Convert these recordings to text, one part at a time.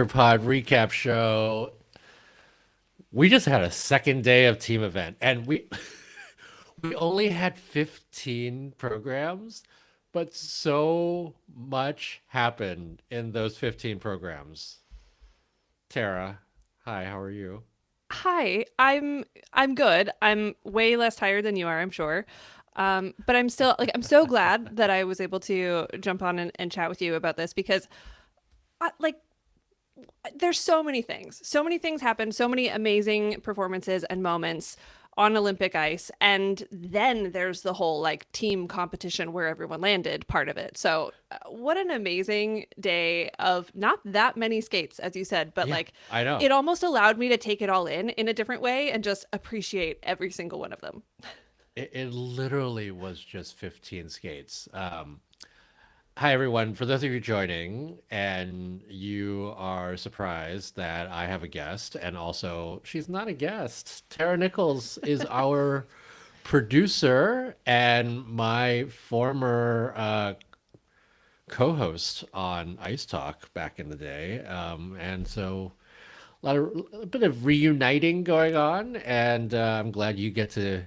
Pod recap show. We just had a second day of team event, and we only had 15 programs, but so much happened in those 15 programs. Tara, hi, how are you? Hi, I'm good. I'm way less tired than you are, I'm sure. But I'm so glad that I was able to jump on and chat with you about this because like there's so many things happen, so many amazing performances and moments on Olympic ice, and then there's the whole like team competition where everyone landed part of it. So what an amazing day of not that many skates, as you said, but Yeah, like I know. it almost allowed me to take it all in a different way and just appreciate every single one of them. It literally was just 15 skates. Hi, everyone. For those of you joining and you are surprised that I have a guest, and also she's not a guest, Tara Nichols is our producer and my former co-host on Ice Talk back in the day. And so a bit of reuniting going on, and I'm glad you get to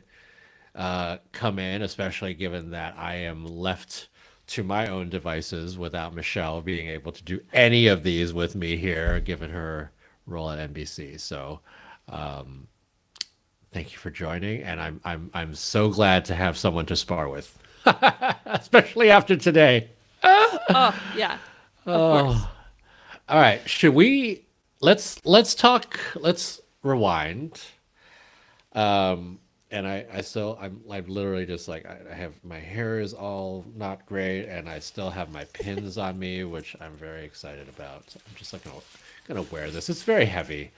come in, especially given that I am left to my own devices without Michelle being able to do any of these with me here, given her role at NBC. So thank you for joining, and I'm so glad to have someone to spar with, especially after today. Oh, yeah. Of course. All right, should we let's talk. Let's rewind. And I still I'm literally just like I have my hair is all not great and I still have my pins on me, which I'm very excited about. So I'm just like gonna wear this. It's very heavy.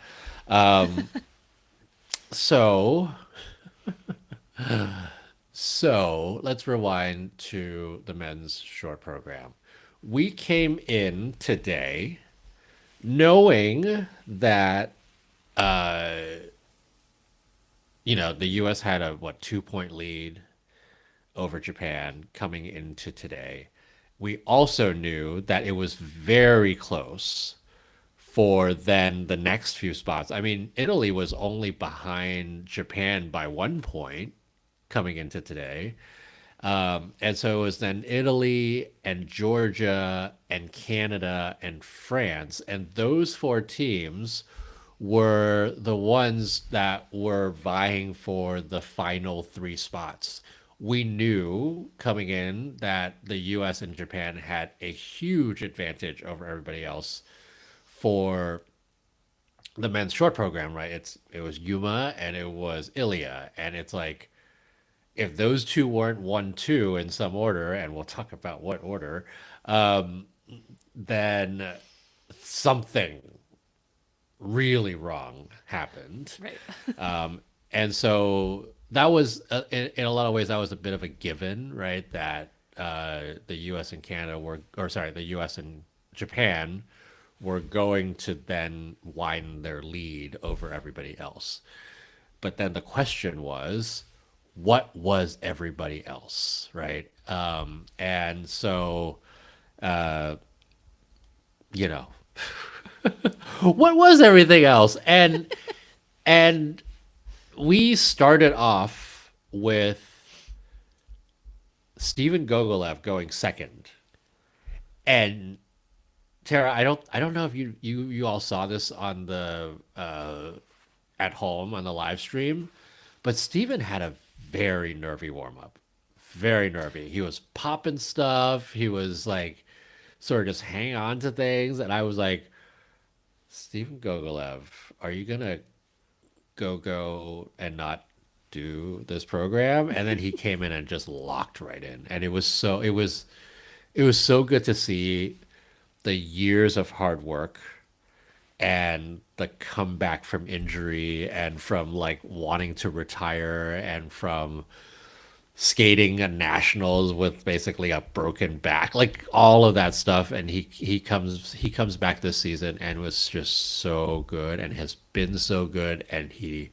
So so let's rewind to the men's short program. We came in today knowing that the U.S. had a 2 point lead over Japan coming into today. We also knew that it was very close for then the next few spots. I mean, Italy was only behind Japan by 1 point coming into today. And so it was then Italy and Georgia and Canada and France. And those four teams were the ones that were vying for the final three spots. We knew coming in that the US and Japan had a huge advantage over everybody else for the men's short program, right? It was Yuma and it was Ilia. And it's like if those two weren't 1-2 in some order, and we'll talk about what order, then something really wrong happened. Right. And so that was, in a lot of ways, that was a bit of a given, right? That the U.S. and Canada were, or sorry, the U.S. and Japan were going to then widen their lead over everybody else. But then the question was, what was everybody else, right? And so, uh, you know, what was everything else? And we started off with Stephen Gogolev going second. And Tara, I don't know if you all saw this on the at home on the live stream, but Stephen had a very nervy warm up. Very nervy. He was popping stuff. He was like sort of just hang on to things, and I was like, Stephen Gogolev, are you gonna go and not do this program? And then he came in and just locked right in, and it was so good to see the years of hard work and the comeback from injury and from like wanting to retire and from skating at nationals with basically a broken back, like all of that stuff. And he comes back this season and was just so good and has been so good. And he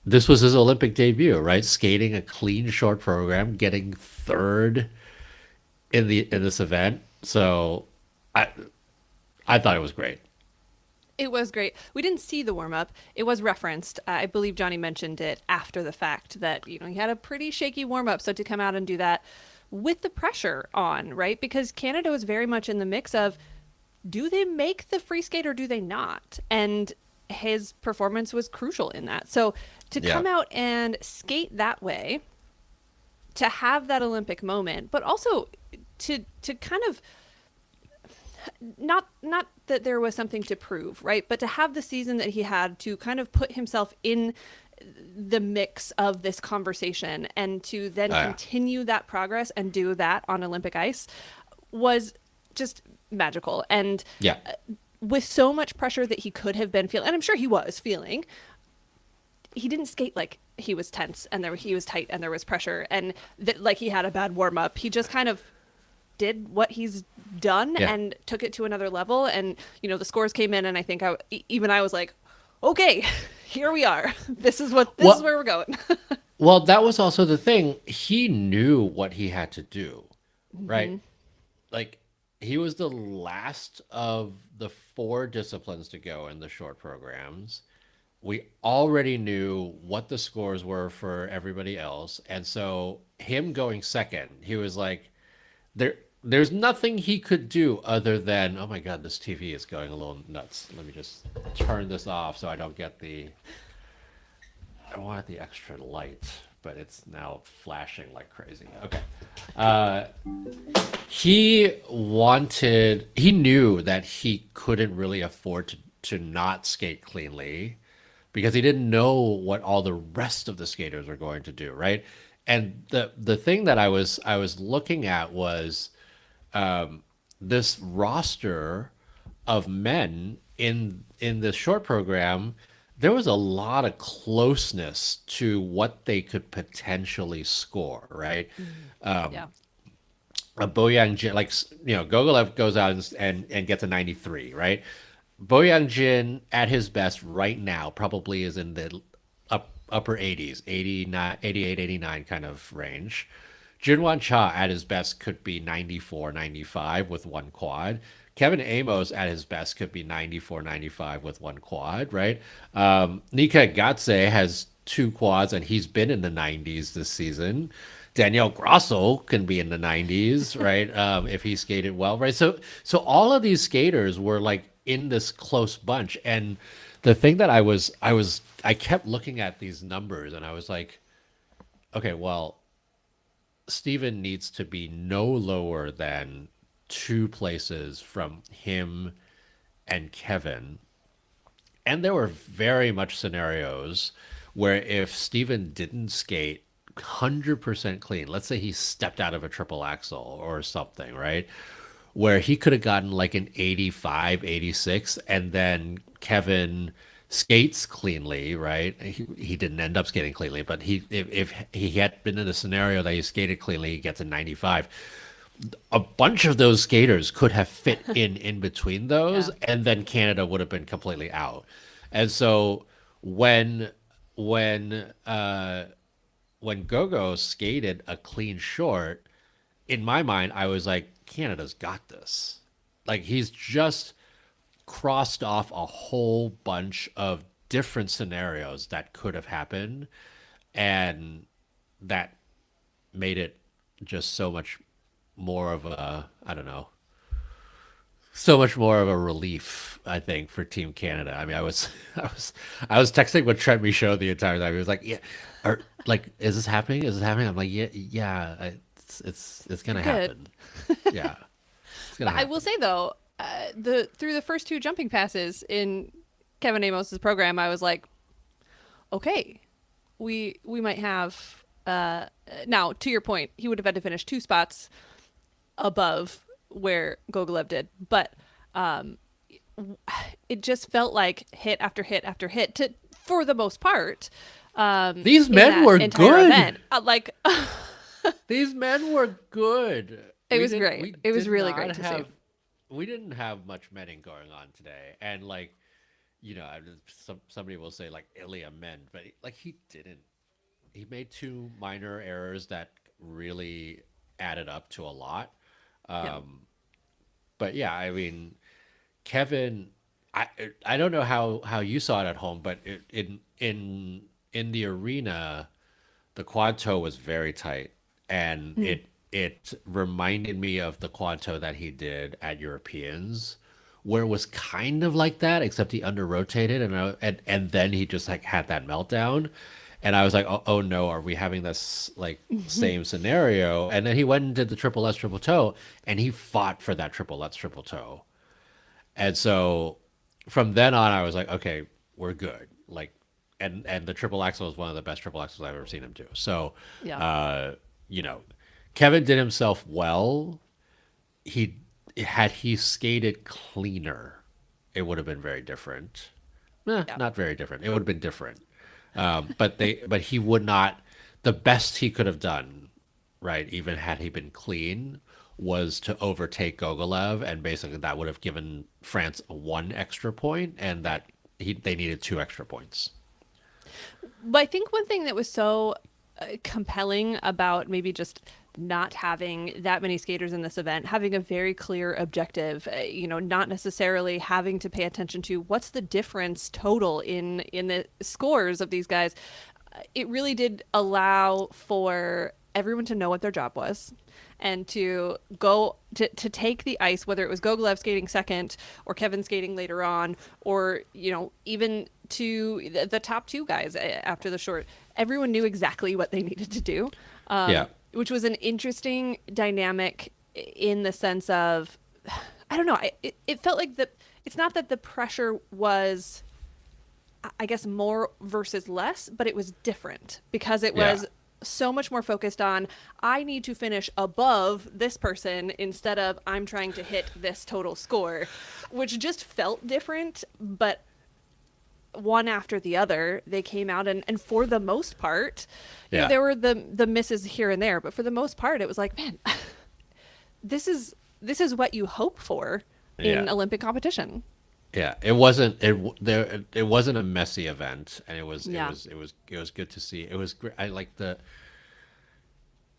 this was his Olympic debut, right? Skating a clean short program, getting third in this event. So I I thought it was great. It was great. We didn't see the warm up. It was referenced. I believe Johnny mentioned it after the fact that, you know, he had a pretty shaky warm up. So to come out and do that with the pressure on, right? Because Canada was very much in the mix of, do they make the free skate or do they not? And his performance was crucial in that. So to come out and skate that way, to have that Olympic moment, but also to kind of not that there was something to prove, right? But to have the season that he had, to kind of put himself in the mix of this conversation and to then continue that progress and do that on Olympic ice was just magical. And with so much pressure that he could have been feeling, and I'm sure he was feeling, he didn't skate like he was tense and he was tight and there was pressure and that like he had a bad warm up. He just kind of did what he's done and took it to another level. And, you know, the scores came in and I think I was like, okay, here we are. This is where we're going. Well, that was also the thing. He knew what he had to do, right? Like, he was the last of the 4 disciplines to go in the short programs. We already knew what the scores were for everybody else. And so him going second, he was like, there's nothing he could do other than, oh my God, this TV is going a little nuts. Let me just turn this off so I don't get I wanted the extra light, but it's now flashing like crazy. Okay. He knew that he couldn't really afford to not skate cleanly because he didn't know what all the rest of the skaters were going to do, right? And the thing that I was looking at was this roster of men in this short program. There was a lot of closeness to what they could potentially score, right? A Boyang Jin, like, you know, Gogalev goes out and gets a 93, right? Boyang Jin at his best right now probably is in the upper 80s, 89, 88, 89 kind of range. Jinwan Cha at his best could be 94, 95 with one quad. Kevin Aymoz at his best could be 94, 95 with one quad, right? Nika Gatze has 2 quads and he's been in the 90s this season. Daniel Grosso can be in the 90s, right? If he skated well, right? So all of these skaters were like in this close bunch. And the thing that I kept looking at these numbers and I was like, okay, well, Stephen needs to be no lower than 2 places from him and Kevin. And there were very much scenarios where if Stephen didn't skate 100% clean, let's say he stepped out of a triple axel or something, right? Where he could have gotten like an 85, 86, and then Kevin skates cleanly, right? He didn't end up skating cleanly, but if he had been in a scenario that he skated cleanly, he gets a 95. A bunch of those skaters could have fit in between those, and then Canada would have been completely out. And so when Gogo skated a clean short, in my mind, I was like, Canada's got this. Like, he's just crossed off a whole bunch of different scenarios that could have happened, and that made it just so much more of a, I don't know, so much more of a relief, I think, for Team Canada. I mean, I was texting with Trent Michaud the entire time. He was like, "Yeah, is this happening? Is this happening?" I'm like, "Yeah, it's gonna happen." Yeah, it's gonna happen. I will say though, through the first 2 jumping passes in Kevin Amos's program, I was like, okay, we might have. Now, to your point, he would have had to finish 2 spots above where Gogalev did, but it just felt like hit after hit after hit for the most part. These men were good. These men were good. It was great. It was really great to see. We didn't have much menning going on today, and like, you know, somebody will say like Ilia men, but like he didn't. He made 2 minor errors that really added up to a lot. But yeah, I mean, Kevin, I I don't know how you saw it at home, but in the arena, the quad toe was very tight, and Hmm. it reminded me of the quad toe that he did at Europeans, where it was kind of like that, except he under rotated, and then he just like had that meltdown, and I was like, oh no, are we having this like same scenario? And then he went and did the triple S triple toe, and he fought for that triple S triple toe, and so from then on, I was like, okay, we're good. Like, and the triple axel is one of the best triple axels I've ever seen him do. So, Yeah. uh, you know, Kevin did himself well. He had he skated cleaner, it would have been very different. Yeah. Not very different. It would have been different. But he would not. The best he could have done, right, even had he been clean, was to overtake Gogalev, and basically that would have given France one extra point, and that they needed two extra points. But I think one thing that was so compelling about maybe just not having that many skaters in this event, having a very clear objective, not necessarily having to pay attention to what's the difference total in the scores of these guys. It really did allow for everyone to know what their job was and to go to take the ice, whether it was Gogalev skating second or Kevin skating later on, or even to the top two guys after the short. Everyone knew exactly what they needed to do, Yeah, which was an interesting dynamic in the sense of, I don't know, it felt like it's not that the pressure was, I guess, more versus less, but it was different because it yeah, was so much more focused on I need to finish above this person instead of I'm trying to hit this total score, which just felt different. But one after the other, they came out and for the most part, yeah, there were the misses here and there, but for the most part, it was like, man, this is what you hope for yeah. in Olympic competition. Yeah, it wasn't there. It wasn't a messy event, and Yeah. it was good to see. It was great. I like the.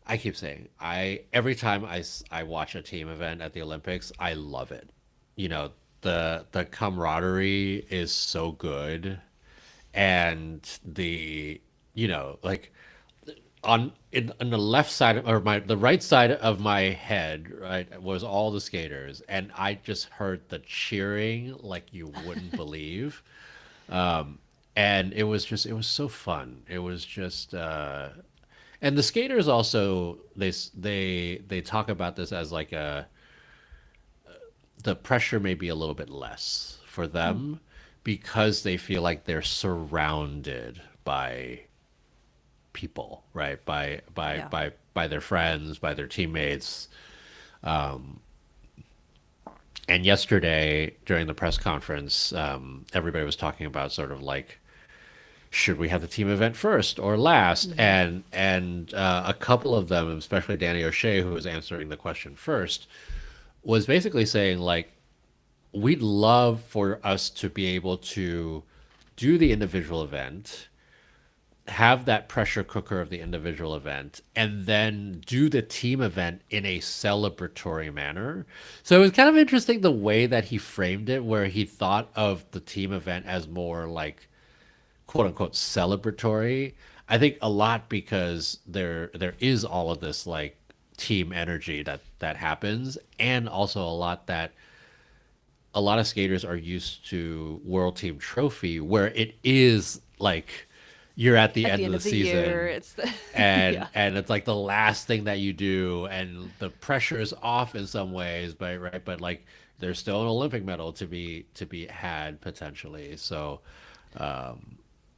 I keep saying every time I watch a team event at the Olympics, I love it. You know, the camaraderie is so good, and like on the left side or the right side of my head, right, was all the skaters, and I just heard the cheering like you wouldn't believe. And it was so fun. It was just and the skaters also they talk about this as like the pressure may be a little bit less for Mm. them because they feel like they're surrounded by people, right? Yeah. By their friends, by their teammates. And yesterday during the press conference, everybody was talking about sort of like, should we have the team event first or last? Hmm. And a couple of them, especially Danny O'Shea, who was answering the question first, was basically saying like, we'd love for us to be able to do the individual event, have that pressure cooker of the individual event, and then do the team event in a celebratory manner. So it was kind of interesting the way that he framed it, where he thought of the team event as more like quote unquote celebratory. I think a lot because there is all of this like team energy that happens, and also a lot of skaters are used to World Team Trophy, where it is like you're at the At the end of end the of the year, season, it's the and yeah. it's like the last thing that you do, and the pressure is off in some ways, but right, but like there's still an Olympic medal to be had potentially. So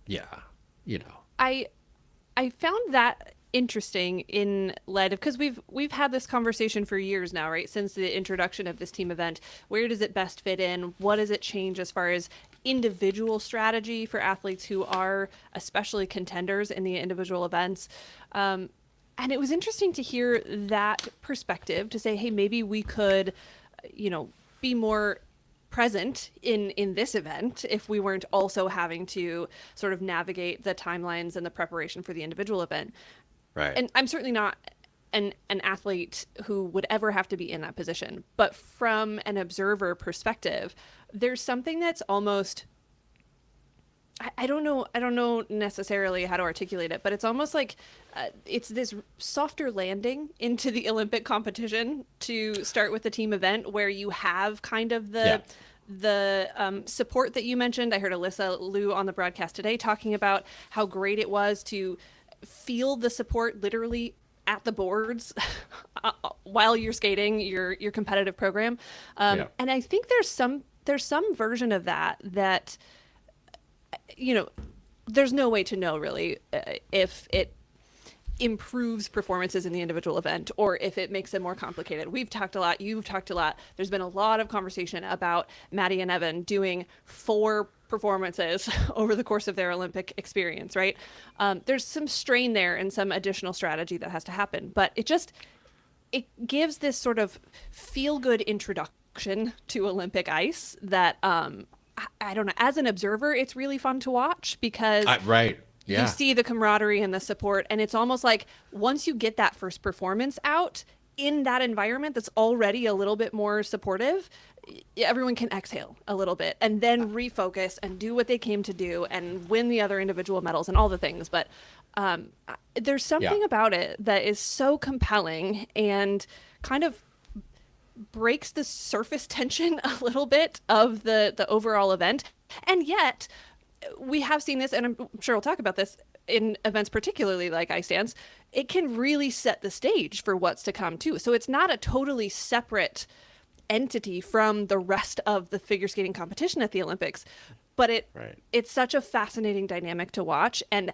yeah, you know, I I found that interesting in light of because we've had this conversation for years now, right? Since the introduction of this team event, where does it best fit in? What does it change as far as individual strategy for athletes who are especially contenders in the individual events? And it was interesting to hear that perspective to say, hey, maybe we could, be more present in this event if we weren't also having to sort of navigate the timelines and the preparation for the individual event. right? And I'm certainly not an athlete who would ever have to be in that position. But from an observer perspective, there's something that's almost, I don't know necessarily how to articulate it, but it's almost like it's this softer landing into the Olympic competition to start with the team event, where you have kind of the support that you mentioned. I heard Alyssa Liu on the broadcast today talking about how great it was to feel the support literally at the boards while you're skating your competitive program. And I think there's some version of that, there's no way to know really if it improves performances in the individual event or if it makes it more complicated. We've talked a lot, you've talked a lot. There's been a lot of conversation about Maddie and Evan doing 4 performances over the course of their Olympic experience, right? There's some strain there and some additional strategy that has to happen, but it gives this sort of feel-good introduction to Olympic ice that I don't know, as an observer, it's really fun to watch because you see the camaraderie and the support. And it's almost like once you get that first performance out in that environment that's already a little bit more supportive, everyone can exhale a little bit and then refocus and do what they came to do and win the other individual medals and all the things. But there's something about it that is so compelling and kind of breaks the surface tension a little bit of the overall event. And yet we have seen this, and I'm sure we'll talk about this in events particularly like ice dance, it can really set the stage for what's to come too. So it's not a totally separate entity from the rest of the figure skating competition at the Olympics, but it's such a fascinating dynamic to watch. And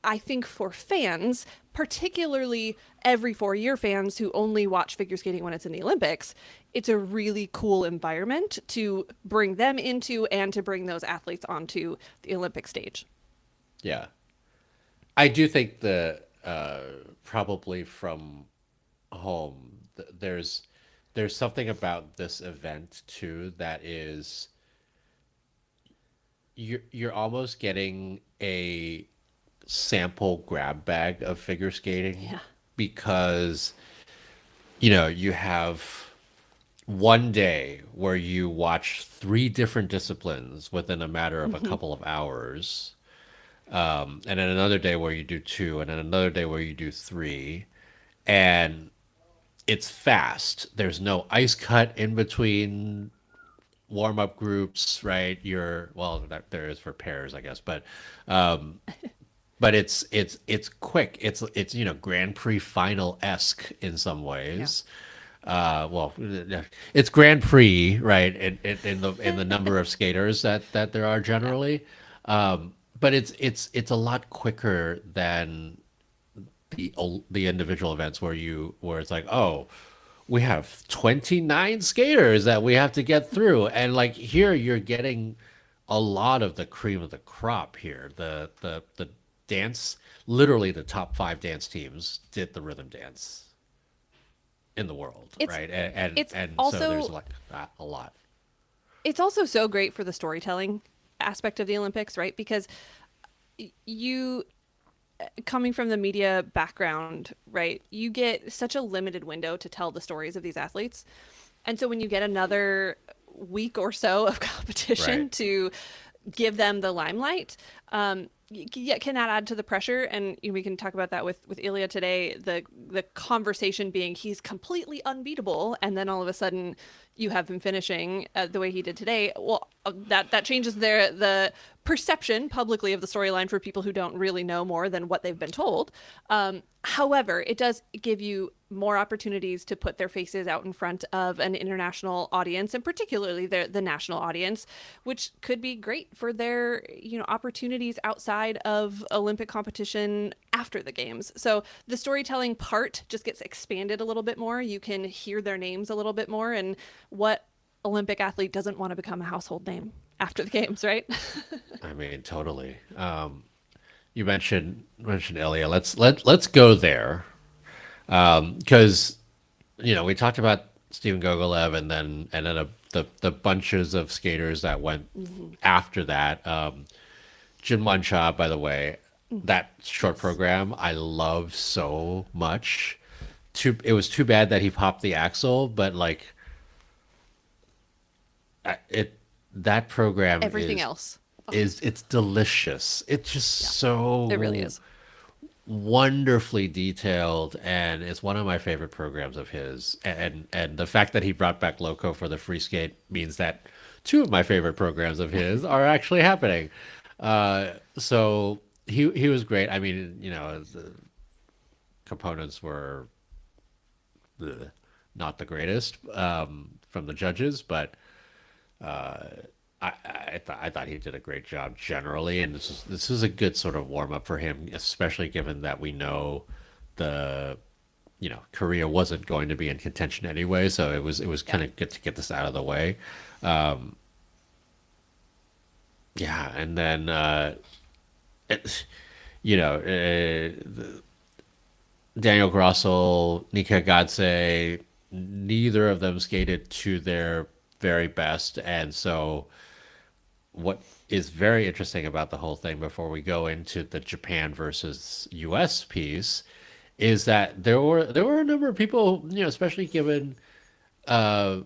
I think for fans, particularly every 4-year fans who only watch figure skating when it's in the Olympics, it's a really cool environment to bring them into and to bring those athletes onto the Olympic stage. Yeah. I do think that probably from home, there's something about this event too that is you're almost getting a sample grab bag of figure skating because you have one day where you watch 3 different disciplines within a matter of a couple of hours, and then another day where you do 2, and then another day where you do 3, and it's fast. There's no ice cut in between warm-up groups, right? There is for pairs, I guess, but it's quick. It's Grand Prix final-esque in some ways. It's Grand Prix, right? In the number of skaters that there are generally, but it's a lot quicker than the individual events where it's like, oh, we have 29 skaters that we have to get through, and like here you're getting a lot of the cream of the crop here. The dance, literally the top 5 dance teams did the rhythm dance in the world, right? And also, so there's like a lot. It's also so great for the storytelling aspect of the Olympics, right? Because you, coming from the media background, right, you get such a limited window to tell the stories of these athletes. And so when you get another week or so of competition to give them the limelight, can that add to the pressure? And we can talk about that with Ilia today. The conversation being he's completely unbeatable, and then all of a sudden you have him finishing the way he did today. Well, that changes the perception publicly of the storyline for people who don't really know more than what they've been told. However, it does give you more opportunities to put their faces out in front of an international audience, and particularly the national audience, which could be great for their opportunities outside of Olympic competition after the games. So the storytelling part just gets expanded a little bit more. You can hear their names a little bit more, and what Olympic athlete doesn't want to become a household name after the games, right? I mean, totally. You mentioned Ilia. Let's go there, because we talked about Stephen Gogolev and then the bunches of skaters that went after that. Jinwon-cha, by the way, that short program I love so much. it was too bad that he popped the axle, but like it that program Everything else. Oh, is it's delicious. It's just yeah, it really so is. wonderfully detailed, and it's one of my favorite programs of his. And the fact that he brought back Loco for the free skate means that two of my favorite programs of his are actually happening. So he was great. I mean, the components were not the greatest from the judges, but I thought he did a great job generally, and this is a good sort of warm up for him, especially given that we know the Korea wasn't going to be in contention anyway, so it was Yeah. kind of good to get this out of the way. Yeah, and then it, Daniel Grossel, Nika Gadze, neither of them skated to their very best, and so what is very interesting about the whole thing before we go into the Japan versus US piece is that there were a number of people, especially given Nika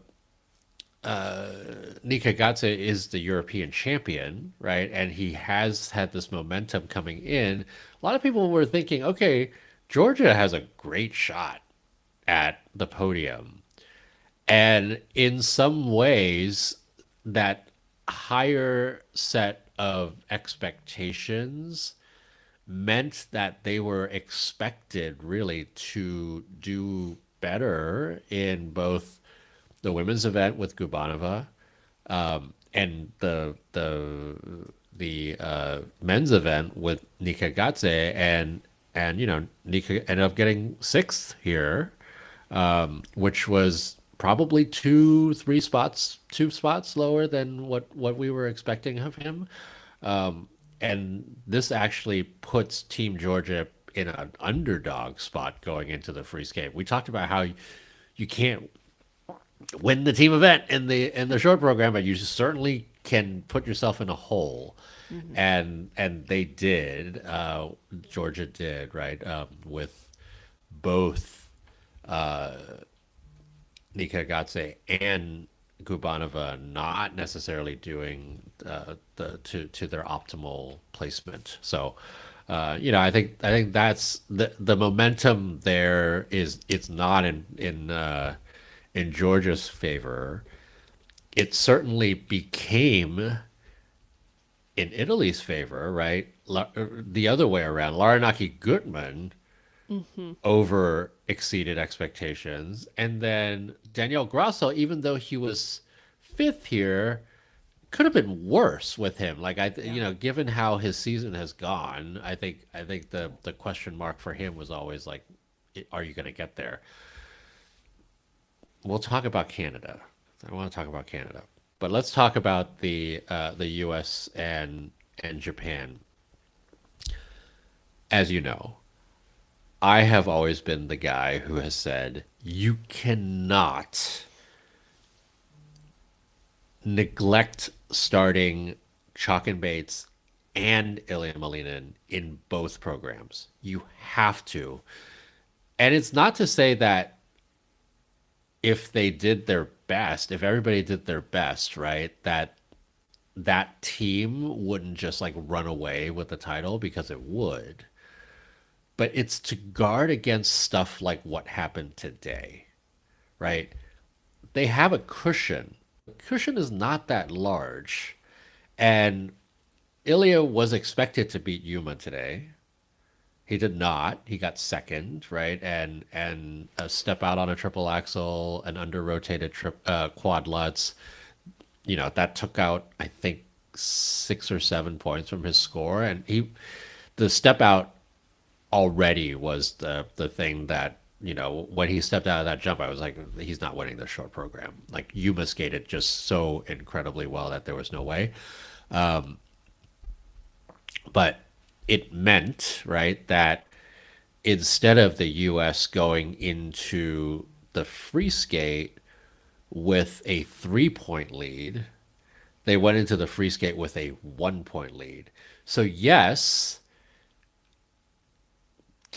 Gatse is the European champion, right? And he has had this momentum coming in. A lot of people were thinking, okay, Georgia has a great shot at the podium. And in some ways, that higher set of expectations meant that they were expected really to do better in both the women's event with Gubanova and the men's event with Nika Gatse, and Nika ended up getting sixth here, which was probably two spots lower than what we were expecting of him. And this actually puts Team Georgia in an underdog spot going into the free skate. We talked about how you can't win the team event in the short program, but you certainly can put yourself in a hole, Hmm. and they did. Georgia did, right, with both Nika Gatse and Gubanova not necessarily doing to their optimal placement. So, I think that's the momentum there is it's not in Georgia's favor. It certainly became in Italy's favor, right? The other way around. Laranaki Gutman Hmm. over exceeded expectations. And then Daniel Grasso, even though he was fifth here, could have been worse with him. Like Yeah. given how his season has gone, I think the question mark for him was always like, are you going to get there? We'll talk about Canada. I want to talk about Canada, but let's talk about the U.S. and Japan. As you know, I have always been the guy who has said you cannot neglect starting Chalk and Bates and Ilia Malinin in both programs. You have to. And it's not to say that if they did their best, if everybody did their best, right, that team wouldn't just like run away with the title because it would. But it's to guard against stuff like what happened today, right? They have a cushion. The cushion is not that large. And Ilya was expected to beat Yuma today. He did not. He got second, right? And a step out on a triple axel, an under rotated quad lutz. That took out I think 6 or 7 points from his score, and the step out already was the thing that when he stepped out of that jump, I was like, he's not winning the short program. Like Yuma skated just so incredibly well that there was no way. But it meant, right, that instead of the U.S. going into the free skate with a 3 point lead, they went into the free skate with a 1 point lead. So yes,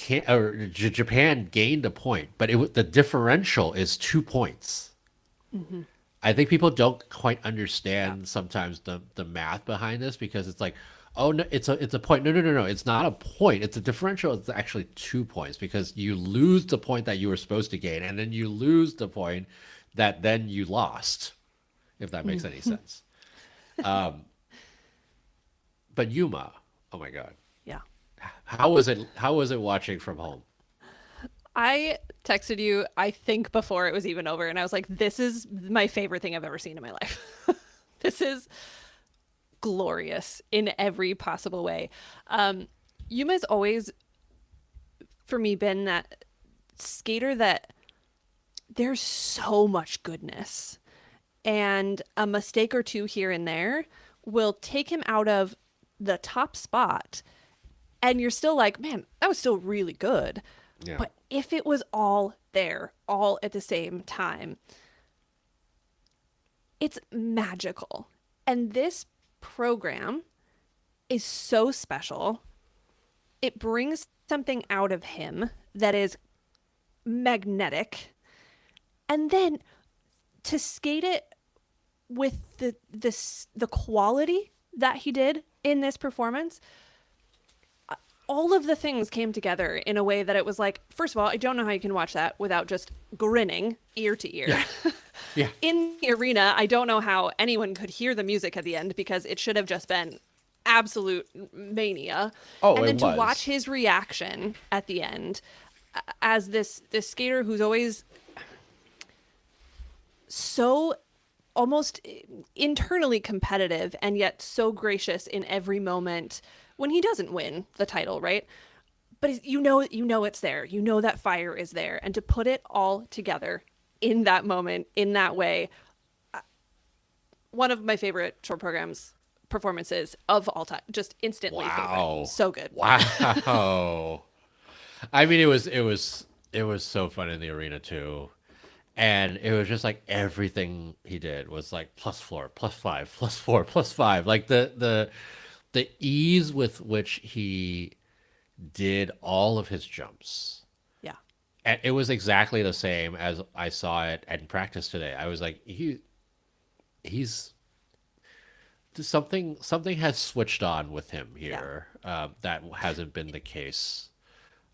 can't or Japan gained a point, but the differential is 2 points. Hmm. I think people don't quite Yeah. understand sometimes the math behind this because it's like, oh no, it's a point. No, no, no, no, it's not a point. It's a differential. It's actually 2 points because you lose the point that you were supposed to gain, and then you lose the point that then you lost, if that makes any sense. But Yuma, oh my God, Yeah. how was it? How was it watching from home? I texted you, I think, before it was even over, and I was like, this is my favorite thing I've ever seen in my life. This is glorious in every possible way. Yuma's always, for me, been that skater that there's so much goodness, and a mistake or two here and there will take him out of the top spot, and you're still like, man, that was still really good. Yeah. But if it was all there, all at the same time, it's magical. And this program is so special. It brings something out of him that is magnetic. And then to skate it with the quality that he did in this performance, all of the things came together in a way that it was like, first of all, I don't know how you can watch that without just grinning ear to ear. Yeah. Yeah. In the arena, I don't know how anyone could hear the music at the end because it should have just been absolute mania. Oh, and then it to was. watch his reaction at the end as this skater who's always so almost internally competitive and yet so gracious in every moment when he doesn't win the title, right? But you know it's there. You know that fire is there, and to put it all together in that moment in that way, one of my favorite short programs performances of all time. Just instantly Wow. favorite. So good. Wow. I mean, it was so fun in the arena too. And it was just like everything he did was like plus four, plus five, plus four, plus five. Like the ease with which he did all of his jumps. Yeah. And it was exactly the same as I saw it in practice today. I was like, he's something has switched on with him Yeah. here. That hasn't been the case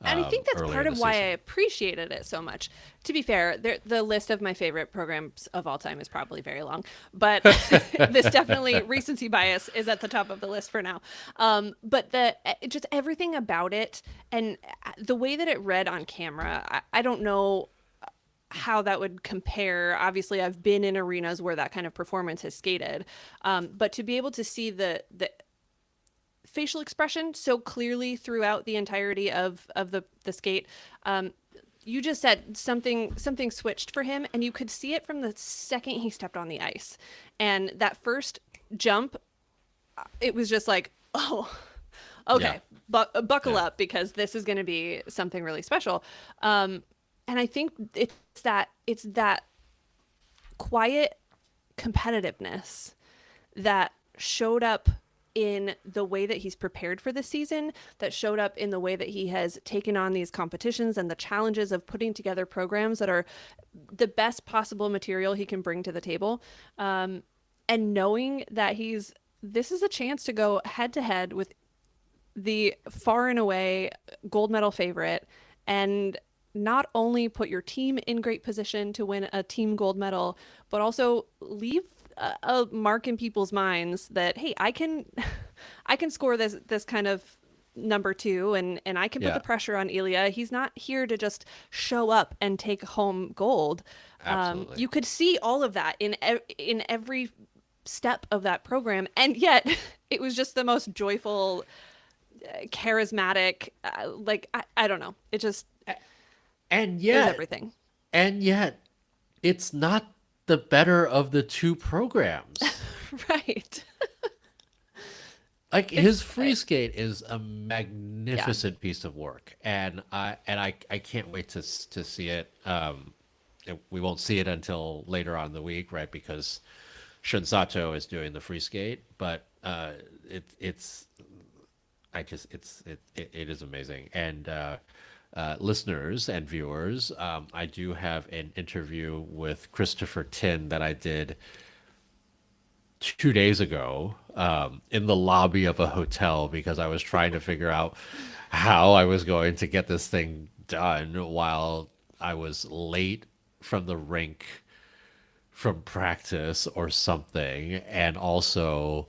And I think that's earlier part in of the why I season. appreciated it so much. To be fair, the list of my favorite programs of all time is probably very long, but this definitely recency bias is at the top of the list for now. But just everything about it and the way that it read on camera, I don't know how that would compare. Obviously, I've been in arenas where that kind of performance has skated, but to be able to see the facial expression so clearly throughout the entirety of the skate. You just said something switched for him, and you could see it from the second he stepped on the ice. And that first jump, it was just like, oh, Yeah. okay, buckle Yeah. up because this is going to be something really special. And I think it's that quiet competitiveness that showed up in the way that he's prepared for the season, that showed up in the way that he has taken on these competitions and the challenges of putting together programs that are the best possible material he can bring to the table. And knowing that this is a chance to go head to head with the far and away gold medal favorite and not only put your team in great position to win a team gold medal, but also leave a mark in people's minds that, hey, I can I can score this kind of number two, and I can put Yeah. the pressure on Ilia. He's not here to just show up and take home gold. Absolutely. You could see all of that in every step of that program, and yet it was just the most joyful, charismatic. I don't know. It just And it was yet, everything. and yet, it's not the better of the two programs. Right. Like It's his free skate is a magnificent piece of work, and I can't wait to see it. We won't see it until later on in the week, right? Because Shunsato is doing the free skate, but it is amazing, and listeners and viewers, I do have an interview with Christopher Tin that I did 2 days ago in the lobby of a hotel because I was trying to figure out how I was going to get this thing done while I was late from the rink from practice or something, and also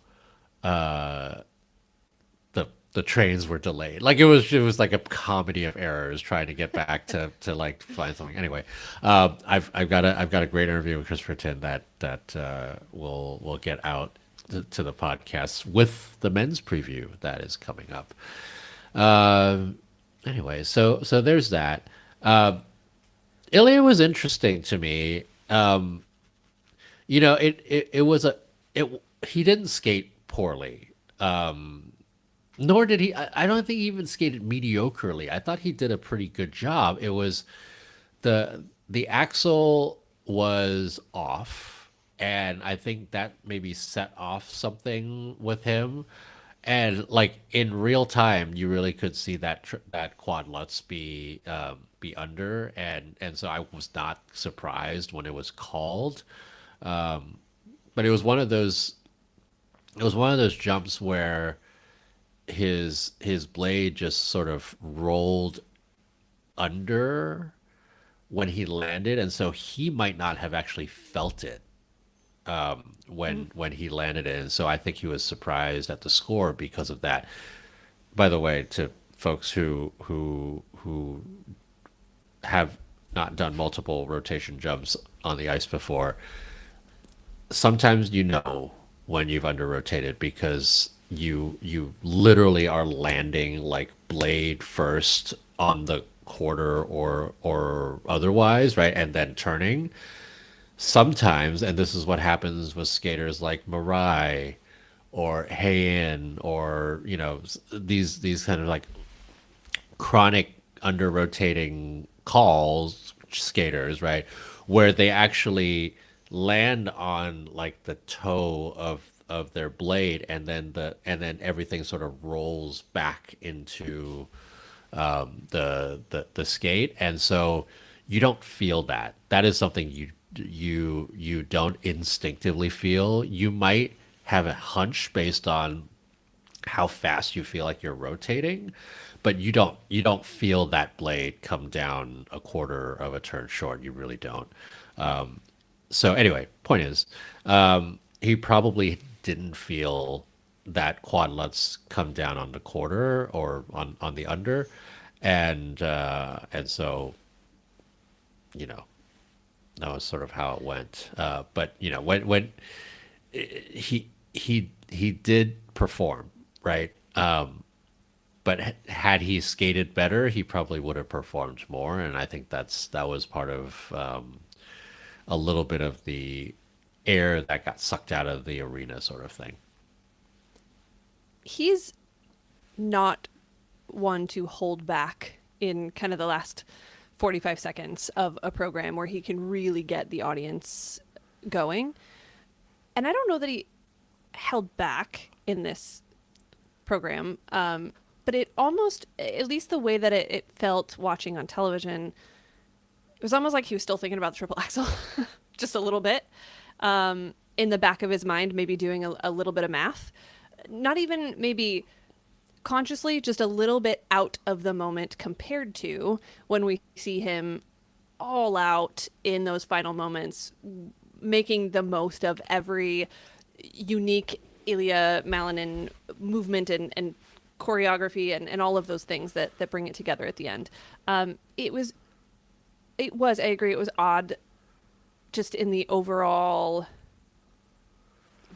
the trains were delayed. Like it was like a comedy of errors trying to get back to like find something. Anyway, I've got a great interview with Christopher Tin that will get out to the podcast with the men's preview that is coming up. Anyway, so there's that. Ilya was interesting to me. It was he didn't skate poorly. Nor did he. I don't think he even skated mediocrely. I thought he did a pretty good job. It was the axle was off, and I think that maybe set off something with him. And like in real time, you really could see that quad Lutz be under, and so I was not surprised when it was called. But it was one of those. It was one of those jumps where his blade just sort of rolled under when he landed, and so he might not have actually felt it when he landed it, and so I think he was surprised at the score because of that. By the way, to folks who have not done multiple rotation jumps on the ice before, sometimes you know when you've under rotated because you literally are landing like blade first on the quarter or otherwise, right? And then turning. Sometimes, and this is what happens with skaters like Mirai or Heian or these kind of like chronic under rotating calls skaters, right? Where they actually land on like the toe of their blade, and then everything sort of rolls back into the skate, and so you don't feel that. That is something you don't instinctively feel. You might have a hunch based on how fast you feel like you're rotating, but you don't feel that blade come down a quarter of a turn short. You really don't. So anyway, point is, he probably didn't feel that quad Lutz come down on the quarter or on the under, and so that was sort of how it went. But when he did perform, right? But had he skated better, he probably would have performed more, and I think that was part of a little bit of the air that got sucked out of the arena, sort of thing. He's not one to hold back in kind of the last 45 seconds of a program where he can really get the audience going. And I don't know that he held back in this program, but it almost, at least the way that it felt watching on television, it was almost like he was still thinking about the triple axel just a little bit, in the back of his mind, maybe doing a little bit of math. Not even maybe consciously, just a little bit out of the moment compared to when we see him all out in those final moments, making the most of every unique Ilia Malinin movement and choreography and all of those things that bring it together at the end. It was, I agree, it was odd just in the overall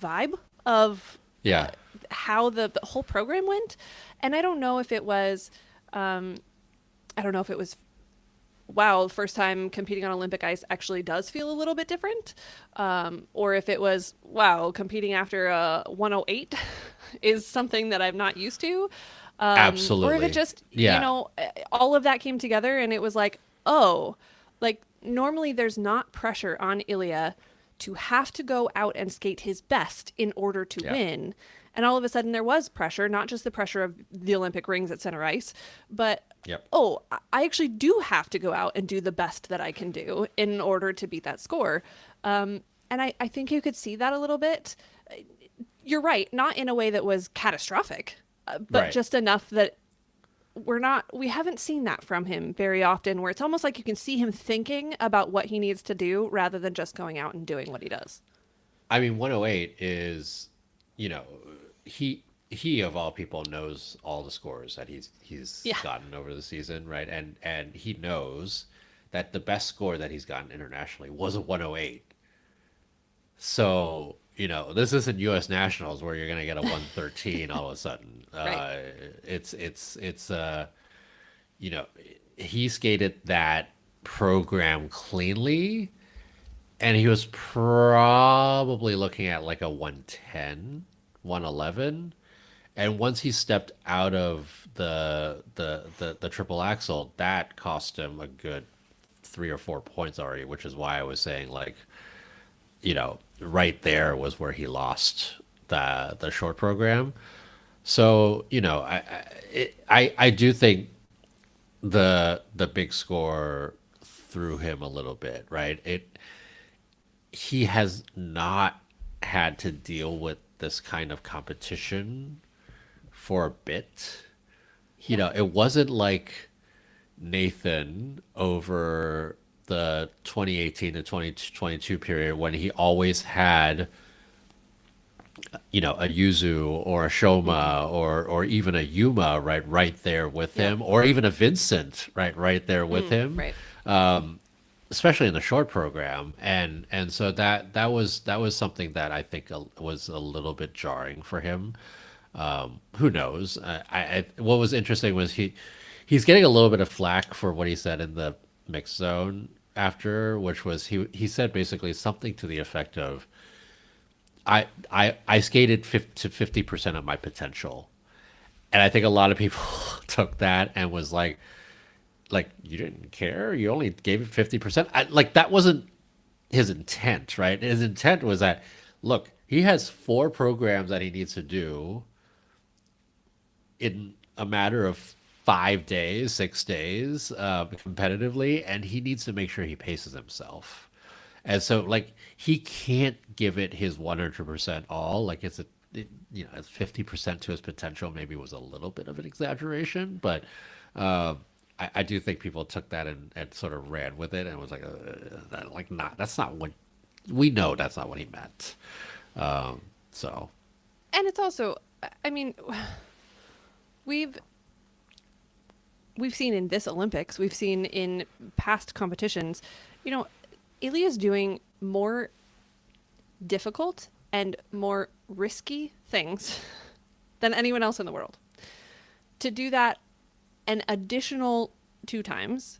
vibe of Yeah. how the whole program went. And I don't know if it was, wow, first time competing on Olympic ice actually does feel a little bit different. Or if it was, wow, competing after a 108 is something that I'm not used to. Absolutely. Or if it just, Yeah. all of that came together and it was like, oh, like normally there's not pressure on Ilia to have to go out and skate his best in order to Yeah. win. And all of a sudden there was pressure, not just the pressure of the Olympic rings at center ice, but Yep. oh, I actually do have to go out and do the best that I can do in order to beat that score. And I think you could see that a little bit. You're right, not in a way that was catastrophic, but Right. just enough that we haven't seen that from him very often, where it's almost like you can see him thinking about what he needs to do rather than just going out and doing what he does. I mean, 108 is, he of all people knows all the scores that he's Yeah. gotten over the season, right? And he knows that the best score that he's gotten internationally was a 108. So, this isn't U.S. Nationals where you're going to get a 113 all of a sudden. Right. It's he skated that program cleanly, and he was probably looking at like a 110, 111. And once he stepped out of the triple axel, that cost him a good 3 or 4 points already, which is why I was saying, like, right there was where he lost the short program. So, I do think the big score threw him a little bit, right? He has not had to deal with this kind of competition for a bit. It wasn't like Nathan over the 2018 to 2022 period when he always had a Yuzu or a Shoma or even a Yuma right there with Yeah. him, or even a Vincent right there with him, Right. especially in the short program. And so that was something that I think was a little bit jarring for him. Who knows? What was interesting was he's getting a little bit of flack for what he said in the mixed zone after, which was he said basically something to the effect of, I skated to 50% of my potential. And I think a lot of people took that and was like, you didn't care? You only gave it 50%? Like, that wasn't his intent, right? His intent was that, look, he has 4 programs that he needs to do in a matter of 5 days, 6 days, competitively, and he needs to make sure he paces himself. And so, like, he can't give it his 100% all. Like, it's 50% to his potential maybe was a little bit of an exaggeration, but I do think people took that and sort of ran with it and was like, that's not what we know. That's not what he meant. So, And it's also, I mean, we've seen in this Olympics, we've seen in past competitions, Ilia's doing more difficult and more risky things than anyone else in the world. To do that an additional 2 times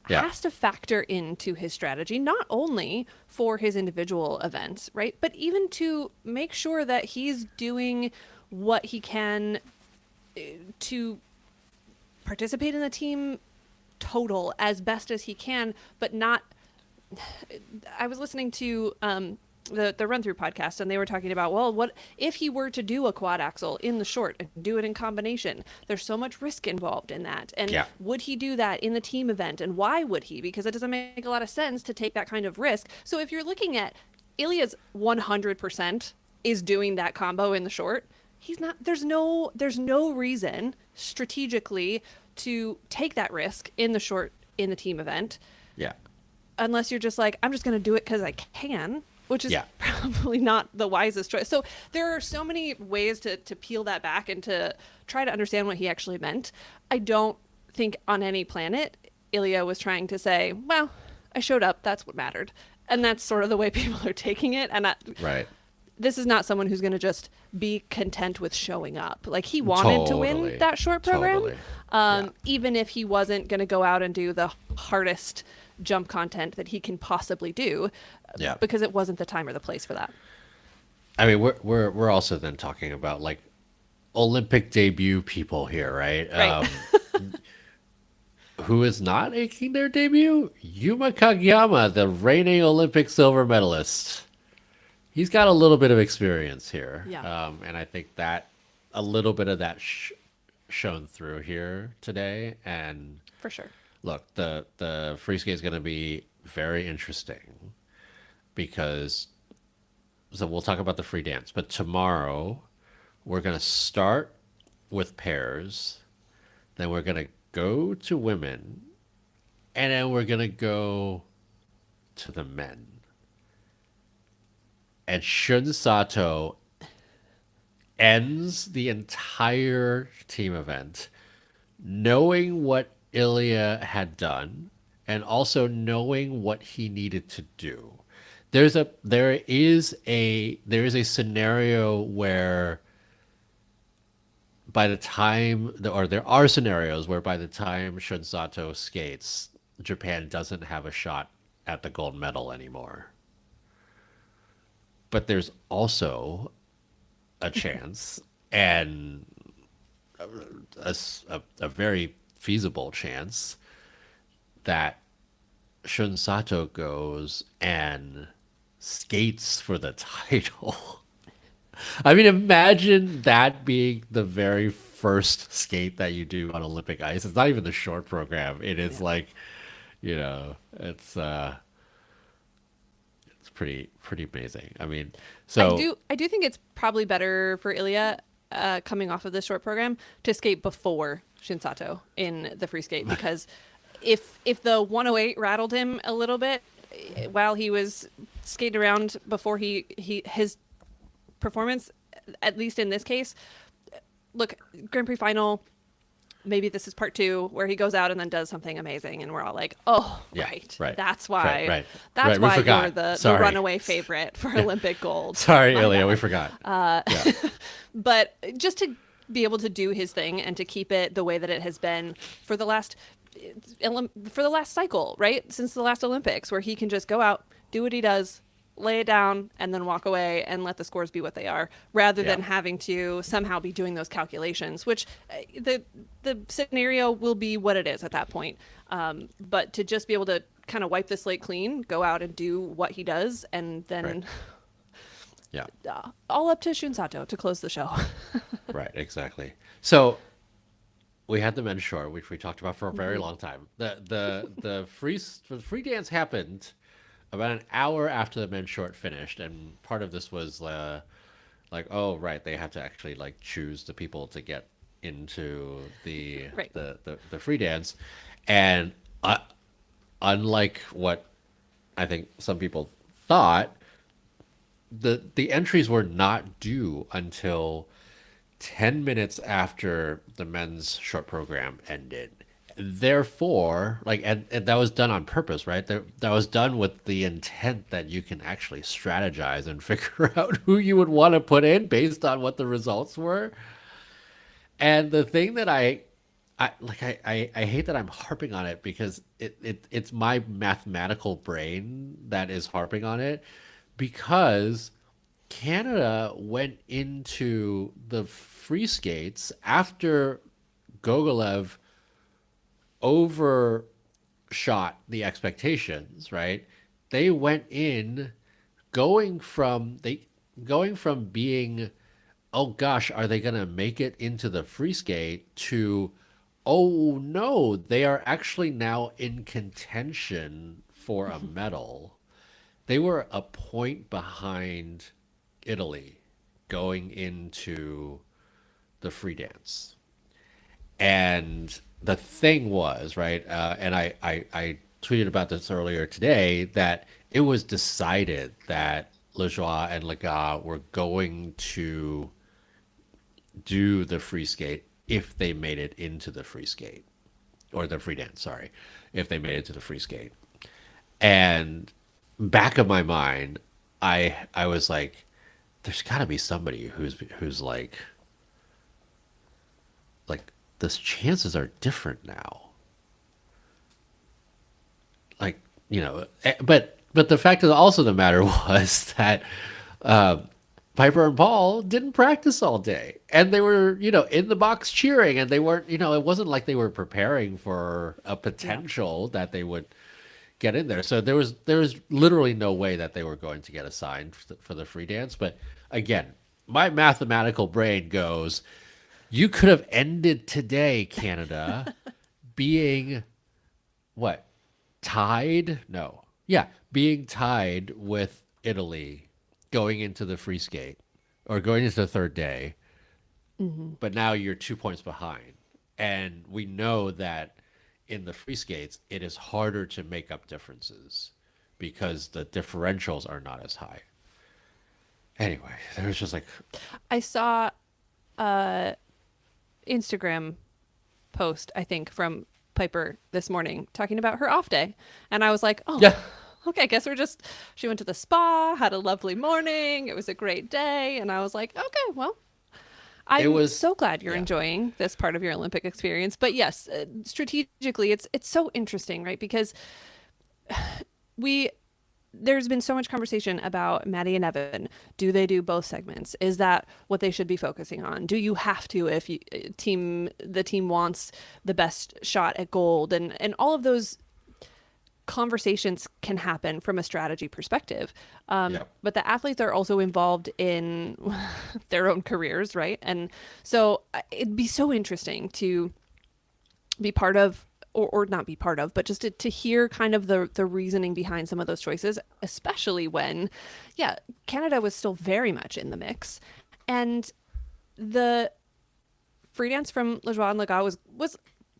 Yeah. has to factor into his strategy, not only for his individual events, right? But even to make sure that he's doing what he can to participate in the team total as best as he can, but not. I was listening to the Run Through podcast, and they were talking about, well, what if he were to do a quad axel in the short and do it in combination? There's so much risk involved in that. And Yeah. would he do that in the team event? And why would he? Because it doesn't make a lot of sense to take that kind of risk. So if you're looking at Ilia's 100% is doing that combo in the short, he's not. There's no reason strategically to take that risk in the short in the team event, yeah. unless you're just like, I'm just going to do it because I can, which is Yeah. probably not the wisest choice. So there are so many ways to peel that back and to try to understand what he actually meant. I don't think on any planet Ilia was trying to say, well, I showed up, that's what mattered. And that's sort of the way people are taking it. And Right. this is not someone who's going to just be content with showing up. Like, he wanted to Totally. win that short program, Totally. Yeah. even if he wasn't going to go out and do the hardest jump content that he can possibly do, Yeah. because it wasn't the time or the place for that. I mean, we're also then talking about, like, Olympic debut people here, right? Right. who is not making their debut? Yuma Kagiyama, the reigning Olympic silver medalist. He's got a little bit of experience here. Yeah. And I think that a little bit of that shown through here today. And For sure. look, the free skate is going to be very interesting because, so we'll talk about the free dance, but tomorrow we're going to start with pairs, then we're going to go to women, and then we're going to go to the men. And Shun Sato ends the entire team event knowing what Ilia had done and also knowing what he needed to do. There is a scenario where by the time, or there are scenarios where by the time Shun Sato skates, Japan doesn't have a shot at the gold medal anymore. But there's also a chance, and a very feasible chance, that Shun Sato goes and skates for the title. I mean, imagine that being the very first skate that you do on Olympic ice. It's not even the short program. It is like, it's pretty amazing. I mean, so I do think it's probably better for Ilia coming off of this short program to skate before Shinsato in the free skate, because if the 108 rattled him a little bit while he was skating around before his performance, at least in this case, look, Grand Prix final, maybe this is part 2 where he goes out and then does something amazing and we're all like, oh, yeah, right. That's why. Right. That's why you're the Sorry. runaway favorite for Olympic gold. Sorry, Ilia, we forgot. But just to be able to do his thing and to keep it the way that it has been for the last cycle, right? Since the last Olympics, where he can just go out, do what he does, lay it down, and then walk away and let the scores be what they are, rather than having to somehow be doing those calculations, which the scenario will be what it is at that point. But to just be able to kind of wipe the slate clean, go out and do what he does, and then all up to Shun Sato to close the show. Right, exactly. So we had the men's short, which we talked about for a very long time. The free dance happened about an hour after the men's short finished, and part of this was like, oh right, they have to actually like choose the people to get into the free dance, and unlike what I think some people thought, the entries were not due until 10 minutes after the men's short program ended. Therefore, and that was done on purpose, right? That was done with the intent that you can actually strategize and figure out who you would want to put in based on what the results were. And the thing that I hate that I'm harping on it, because it's my mathematical brain that is harping on it, because Canada went into the free skates after Gogalev overshot the expectations, right? They went in going from being, oh gosh, are they going to make it into the free skate, to, oh no, they are actually now in contention for a medal. They were a point behind Italy going into the free dance. And the thing was, right, and I tweeted about this earlier today, that it was decided that Lajoie and Lagha were going to do the free skate if they made it into the free skate, or the free dance, sorry, if they made it to the free skate. And back of my mind, I was like, there's got to be somebody who's like the chances are different now. But the fact of the matter was that Piper and Paul didn't practice all day, and they were, in the box cheering, and they weren't, it wasn't like they were preparing for a Yeah. potential that they would get in there. So there was literally no way that they were going to get assigned for the free dance. But again, my mathematical brain goes, you could have ended today, Canada, being what? Tied? No. Yeah, being tied with Italy going into the free skate or going into the third day, but now you're 2 points behind. And we know that in the free skates, it is harder to make up differences because the differentials are not as high. Anyway, there was just like, I saw a Instagram post, I think, from Piper this morning talking about her off day. And I was like, oh, yeah, okay, I guess she went to the spa, had a lovely morning. It was a great day. And I was like, okay, well, it I'm was, so glad you're yeah, enjoying this part of your Olympic experience. But yes, strategically, it's so interesting, right? Because we there's been so much conversation about Maddie and Evan. Do they do both segments? Is that what they should be focusing on? Do you have to if the team wants the best shot at gold? And all of those conversations can happen from a strategy perspective. yeah, But the athletes are also involved in their own careers, right? And so it'd be so interesting to be part of, or not be part of, but just to hear kind of the reasoning behind some of those choices, especially when, yeah, Canada was still very much in the mix. And the free dance from Lajoie and Lagha was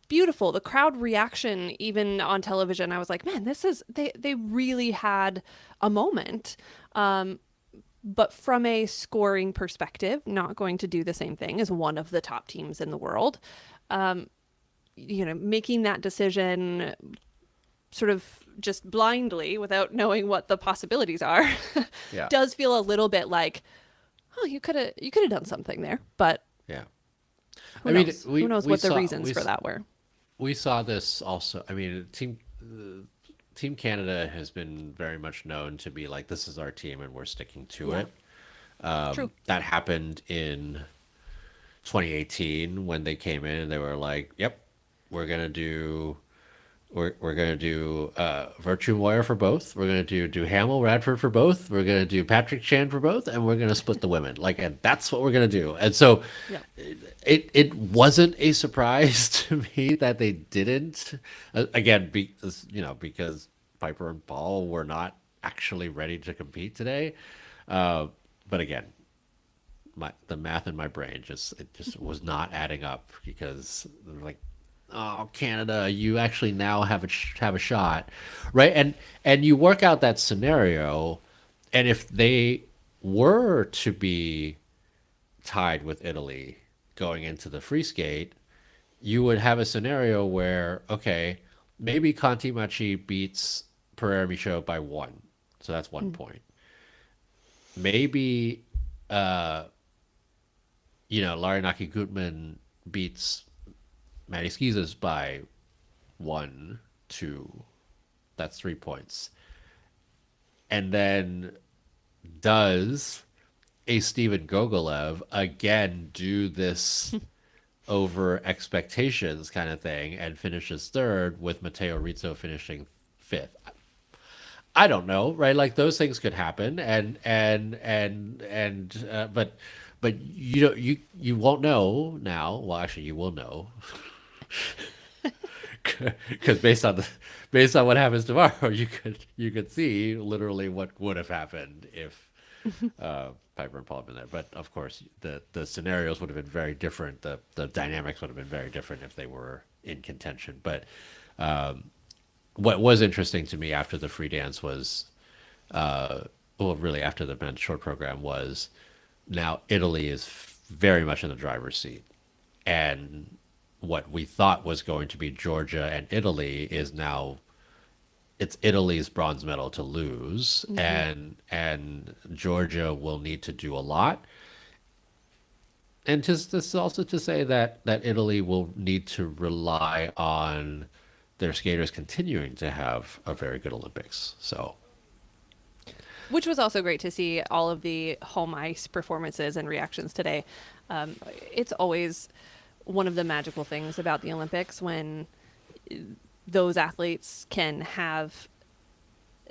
beautiful. The crowd reaction, even on television, I was like, man, they really had a moment. But from a scoring perspective, not going to do the same thing as one of the top teams in the world. Making that decision sort of just blindly without knowing what the possibilities are yeah, does feel a little bit like, oh, you could have done something there, but yeah. who I mean, knows? Who knows what the reasons for that were? we saw this also. I mean, Team Canada has been very much known to be like, this is our team and we're sticking to Yeah, it. true. That happened in 2018 when they came in and they were like, "Yep, we're gonna do we're gonna do Virtue Moyer for both. We're gonna do Hamill Radford for both. We're gonna do Patrick Chan for both, and we're gonna split the women. Like, and that's what we're gonna do." And so, Yeah. it wasn't a surprise to me that they didn't. Again, because Piper and Paul were not actually ready to compete today. But again, the math in my brain just was not adding up because they're like, oh, Canada, you actually now have a shot, right? And you work out that scenario, and if they were to be tied with Italy going into the free skate, you would have a scenario where, okay, maybe Conti Machi beats Pereira Michaud by one, so that's 1 point. Maybe Larinaki Gutman beats Maddie Schizas by 1, 2. That's 3 points. And then does a Stephen Gogolev again do this over expectations kind of thing and finishes third with Matteo Rizzo finishing fifth? I don't know, right? Like those things could happen, but you won't know now. Well, actually, you will know because based on what happens tomorrow, you could see literally what would have happened if Piper and Paul had been there. But of course, the scenarios would have been very different. The dynamics would have been very different if they were in contention. But what was interesting to me after the free dance was, well, really after the men's short program was, now Italy is very much in the driver's seat, and what we thought was going to be Georgia and Italy is now it's Italy's bronze medal to lose, and Georgia will need to do a lot, and just this also to say that Italy will need to rely on their skaters continuing to have a very good Olympics. So Which was also great to see all of the home ice performances and reactions today. It's always one of the magical things about the Olympics when those athletes can have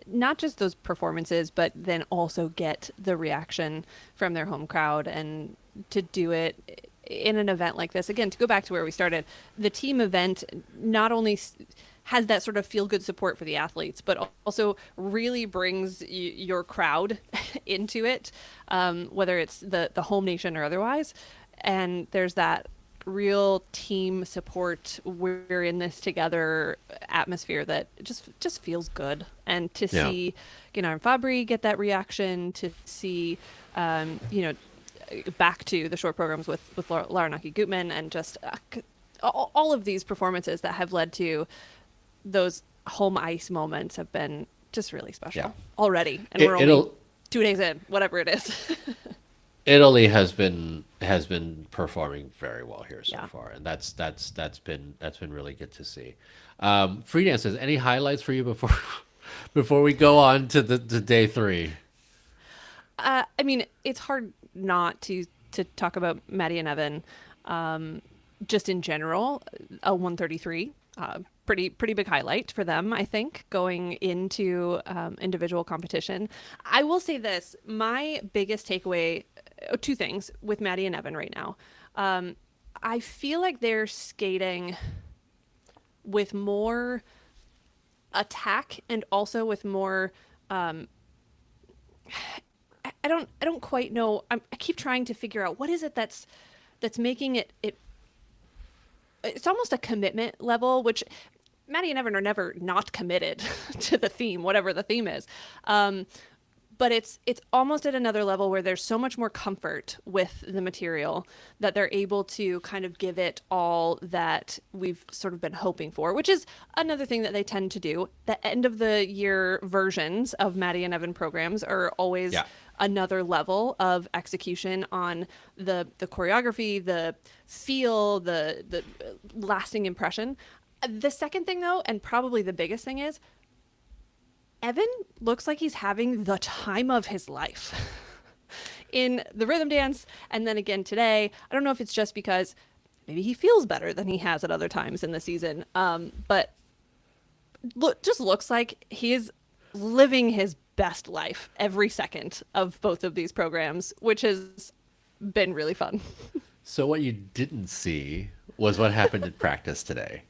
not just those performances, but then also get the reaction from their home crowd, and to do it in an event like this. Again, to go back to where we started, the team event not only has that sort of feel good support for the athletes, but also really brings your crowd into it, whether it's the home nation or otherwise. And there's that real team support, we're in this together atmosphere that just feels good. And to see Guignard and Fabbri get that reaction, to see back to the short programs with Larranacky Gutman, and just all of these performances that have led to those home ice moments have been just really special already. And we're only 2 days in, whatever it is. Italy has been performing very well here so far, and that's been really good to see. Free dances, any highlights for you before we go on to the day 3? I mean, it's hard not to talk about Maddie and Evan, just in general. A 133, pretty big highlight for them, I think, going into individual competition. I will say this: my biggest takeaway, 2 things with Maddie and Evan right now. I feel like they're skating with more attack and also with more. I don't quite know. I keep trying to figure out what is it that's making it. It's almost a commitment level, which Maddie and Evan are never not committed to the theme, whatever the theme is. But it's almost at another level where there's so much more comfort with the material that they're able to kind of give it all that we've sort of been hoping for, which is another thing that they tend to do. The end of the year versions of Maddie and Evan programs are always another level of execution on the choreography, the feel, the lasting impression. The second thing, though, and probably the biggest thing, is Evan looks like he's having the time of his life in the rhythm dance. And then again today, I don't know if it's just because maybe he feels better than he has at other times in the season. But just looks like he is living his best life every second of both of these programs, which has been really fun. So what you didn't see was what happened in practice today.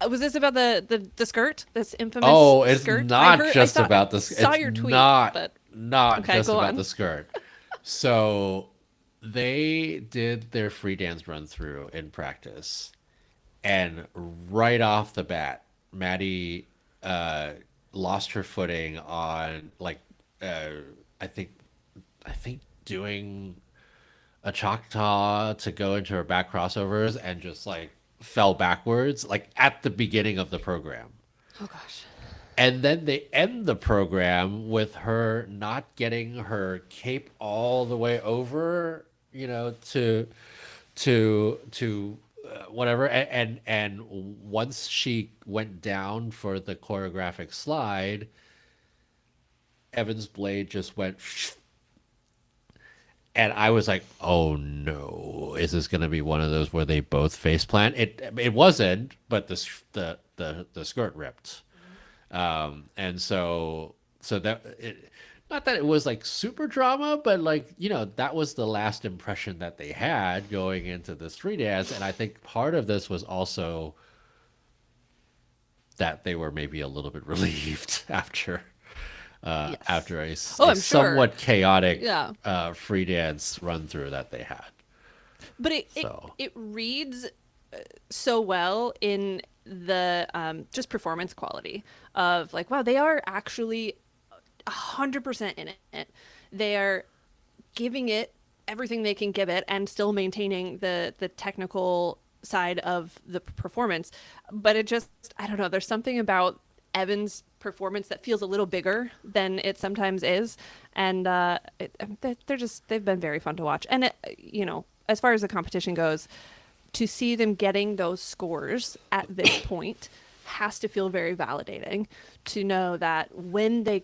Was this about the skirt? This infamous skirt? Oh, it's not just about the skirt. I saw your tweet, not but just about the skirt. So they did their free dance run through in practice, and right off the bat, Maddie lost her footing on I think doing a Choctaw to go into her back crossovers, and just fell backwards at the beginning of the program. Oh gosh. And then they end the program with her not getting her cape all the way over, to whatever. And once she went down for the choreographic slide, Evan's blade just went. And I was like, "Oh no! Is this going to be one of those where they both face plant?" It wasn't, but the skirt ripped, and so that not that it was super drama, but that was the last impression that they had going into this free dance. And I think part of this was also that they were maybe a little bit relieved after a somewhat chaotic free dance run through that they had. But it reads so well in the just performance quality of wow, they are actually 100% in it. They are giving it everything they can give it and still maintaining the technical side of the performance. But it just, I don't know, there's something about Evan's performance that feels a little bigger than it sometimes is, and they've been very fun to watch. And as far as the competition goes, to see them getting those scores at this point has to feel very validating, to know that when they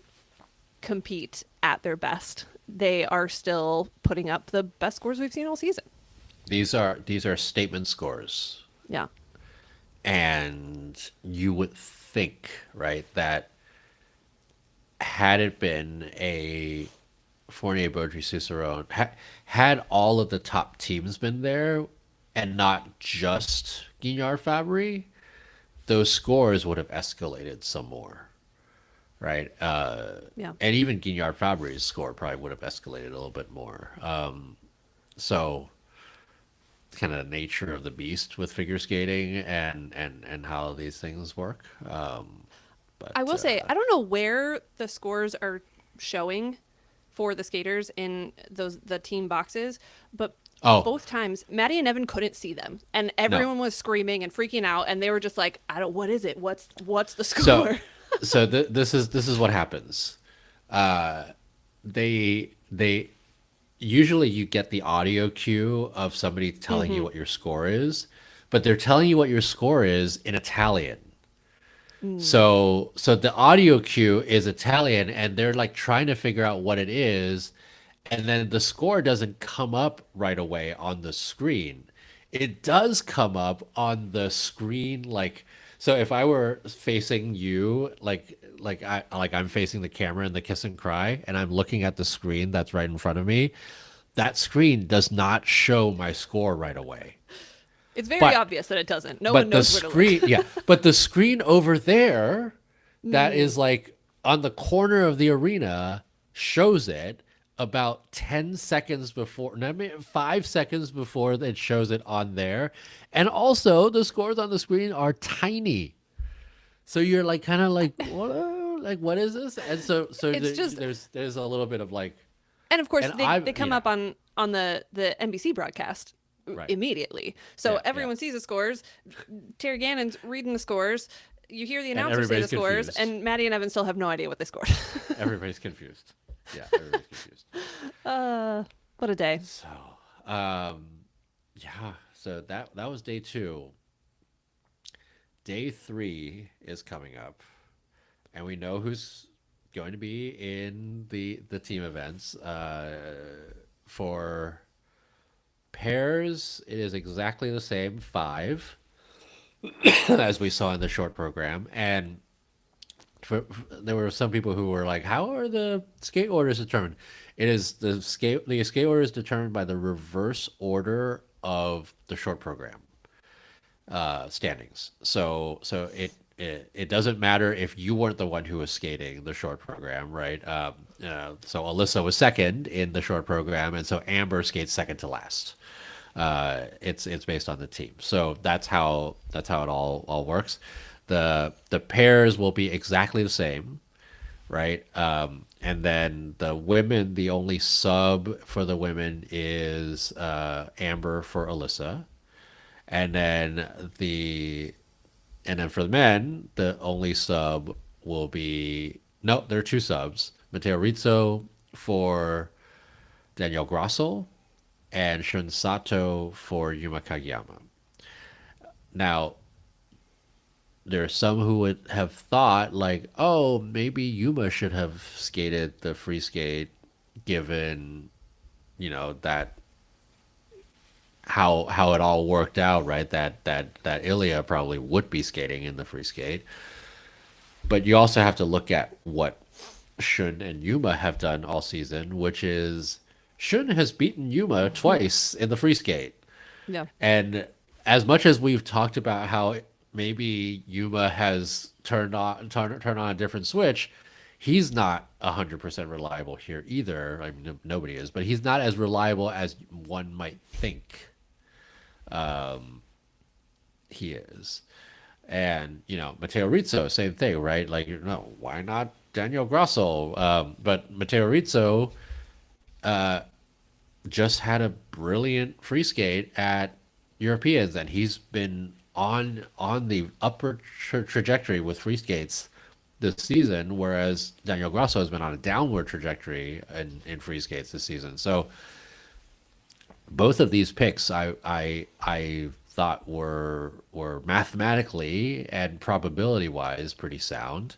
compete at their best, they are still putting up the best scores we've seen all season. These are statement scores, Yeah. and you would think, right, that had it been a Fournier, Beaudry, Cicerone, had all of the top teams been there, and not just Guignard, Fabbri, those scores would have escalated some more, right? Yeah. And even Guignard, Fabri's score probably would have escalated a little bit more. So kind of the nature of the beast with figure skating and how these things work. But I will say, I don't know where the scores are showing for the skaters in the team boxes, but Oh. both times Maddie and Evan couldn't see them, and everyone was screaming and freaking out, and they were just like, "I don't. What is it? What's the score?" This is what happens. They usually you get the audio cue of somebody telling you what your score is, but they're telling you what your score is in Italian. So the audio cue is Italian, and they're like trying to figure out what it is, and then the score doesn't come up right away on the screen. It does come up on the screen, like, so if I were facing you, I'm facing the camera in the kiss and cry, and I'm looking at the screen that's right in front of me, that screen does not show my score right away. It's very But- obvious that it doesn't. No But one the knows where to screen, look. yeah, but the screen over there that is like on the corner of the arena shows it about 10 seconds before, no, I mean 5 seconds before it shows it on there. And also the scores on the screen are tiny. So you're like kind of like, what is this? And so It's just- there's a little bit of like, And of course, And they come up on the NBC broadcast Right. immediately. So Yeah, everyone yeah. sees the scores. Terry Gannon's reading the scores. You hear the And announcer say the everybody's scores, confused. and Maddie and Evan still have no idea what they scored. everybody's confused. Yeah, everybody's confused. What a day. So, yeah. So that was day 2. Day 3 is coming up, and we know who's going to be in the team events. For pairs, it is exactly the same 5 as we saw in the short program, and there were some people who were like, "How are the skate orders determined?" It is the skate order is determined by the reverse order of the short program standings. So it doesn't matter if you weren't the one who was skating the short program, right? So Alyssa was second in the short program, and so Amber skates second to last. It's based on the team, so that's how it all works. The pairs will be exactly the same, right? And then the women, the only sub for the women is Amber for Alyssa, and then for the men, the only sub will be there are 2 subs: Matteo Rizzo for Daniel Grossel and Shun Sato for Yuma Kagiyama. Now, there are some who would have thought like, oh, maybe Yuma should have skated the free skate, given, that how it all worked out, right? That Ilia probably would be skating in the free skate. But you also have to look at what Shun and Yuma have done all season, which is Shun has beaten Yuma twice in the free skate. Yeah. And as much as we've talked about how maybe Yuma has turned on a different switch, he's not 100% reliable here either. I mean, nobody is, but he's not as reliable as one might think he is. And, Matteo Rizzo, same thing, right? Like, why not Daniel Grossel? But Matteo Rizzo just had a brilliant free skate at Europeans, and he's been on the upward trajectory with free skates this season, whereas Daniel Grosso has been on a downward trajectory in free skates this season. So both of these picks I thought were mathematically and probability wise pretty sound.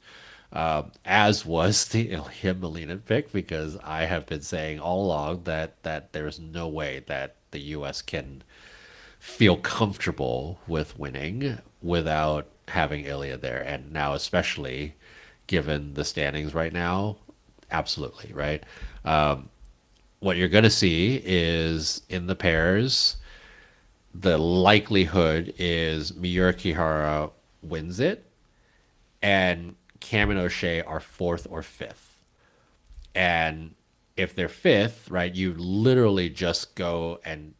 as was the Ilia Malinin pick, because I have been saying all along that there's no way that the U.S. can feel comfortable with winning without having Ilya there. And now, especially given the standings right now, absolutely, right? What you're going to see is in the pairs, the likelihood is Miura Kihara wins it, and Cam and O'Shea are fourth or fifth. And if they're fifth, right, you literally just go and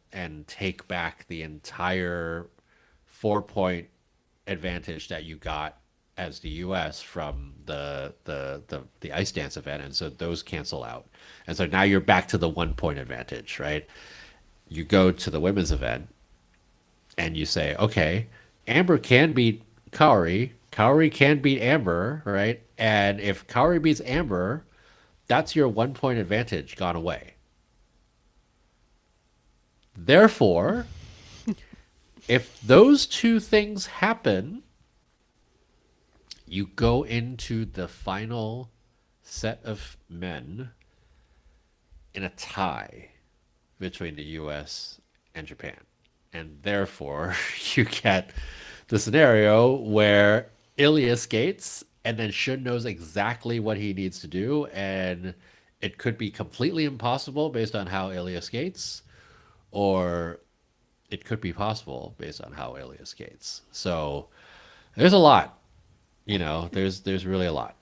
take back the entire 4 point advantage that you got as the U.S. from the ice dance event, and so those cancel out, and so now you're back to the 1 point advantage, right? You go to the women's event, and you say, okay, Amber can beat Kaori, Kaori can beat Amber, right? And if Kaori beats Amber, that's your 1 point advantage gone away. Therefore, if those two things happen, you go into the final set of men in a tie between the US and Japan. And therefore, you get the scenario where Ilya skates and then Shun knows exactly what he needs to do. And it could be completely impossible based on how Ilya skates, or it could be possible based on how Ilya skates. So there's a lot, there's really a lot.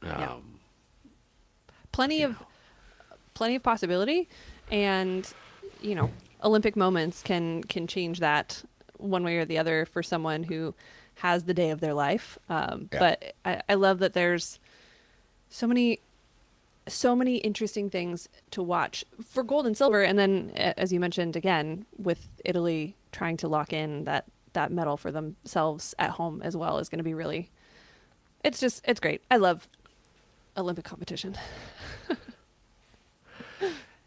Yeah. Um, Plenty you of know, plenty of possibility, and Olympic moments can change that one way or the other for someone who has the day of their life. yeah, But I love that there's so many interesting things to watch for gold and silver, and then as you mentioned again, with Italy trying to lock in that medal for themselves at home as well, is going to be really, it's great. I love Olympic competition.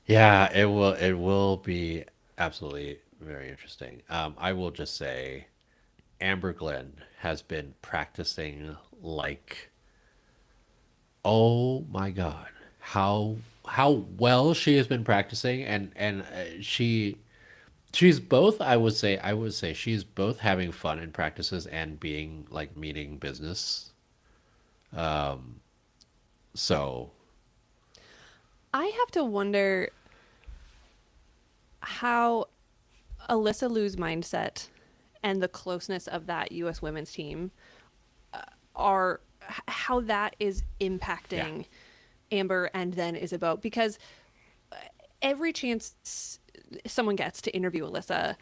yeah, it will be absolutely very interesting. I will just say Amber Glenn has been practicing like, oh my God, how well she has been practicing, and she's both. I would say she's both having fun in practices and being like meeting business. So I have to wonder how Alyssa Liu's mindset and the closeness of that U.S. women's team are, how that is yeah, impacting Amber and then Isabeau, because every chance someone gets to interview Alyssa,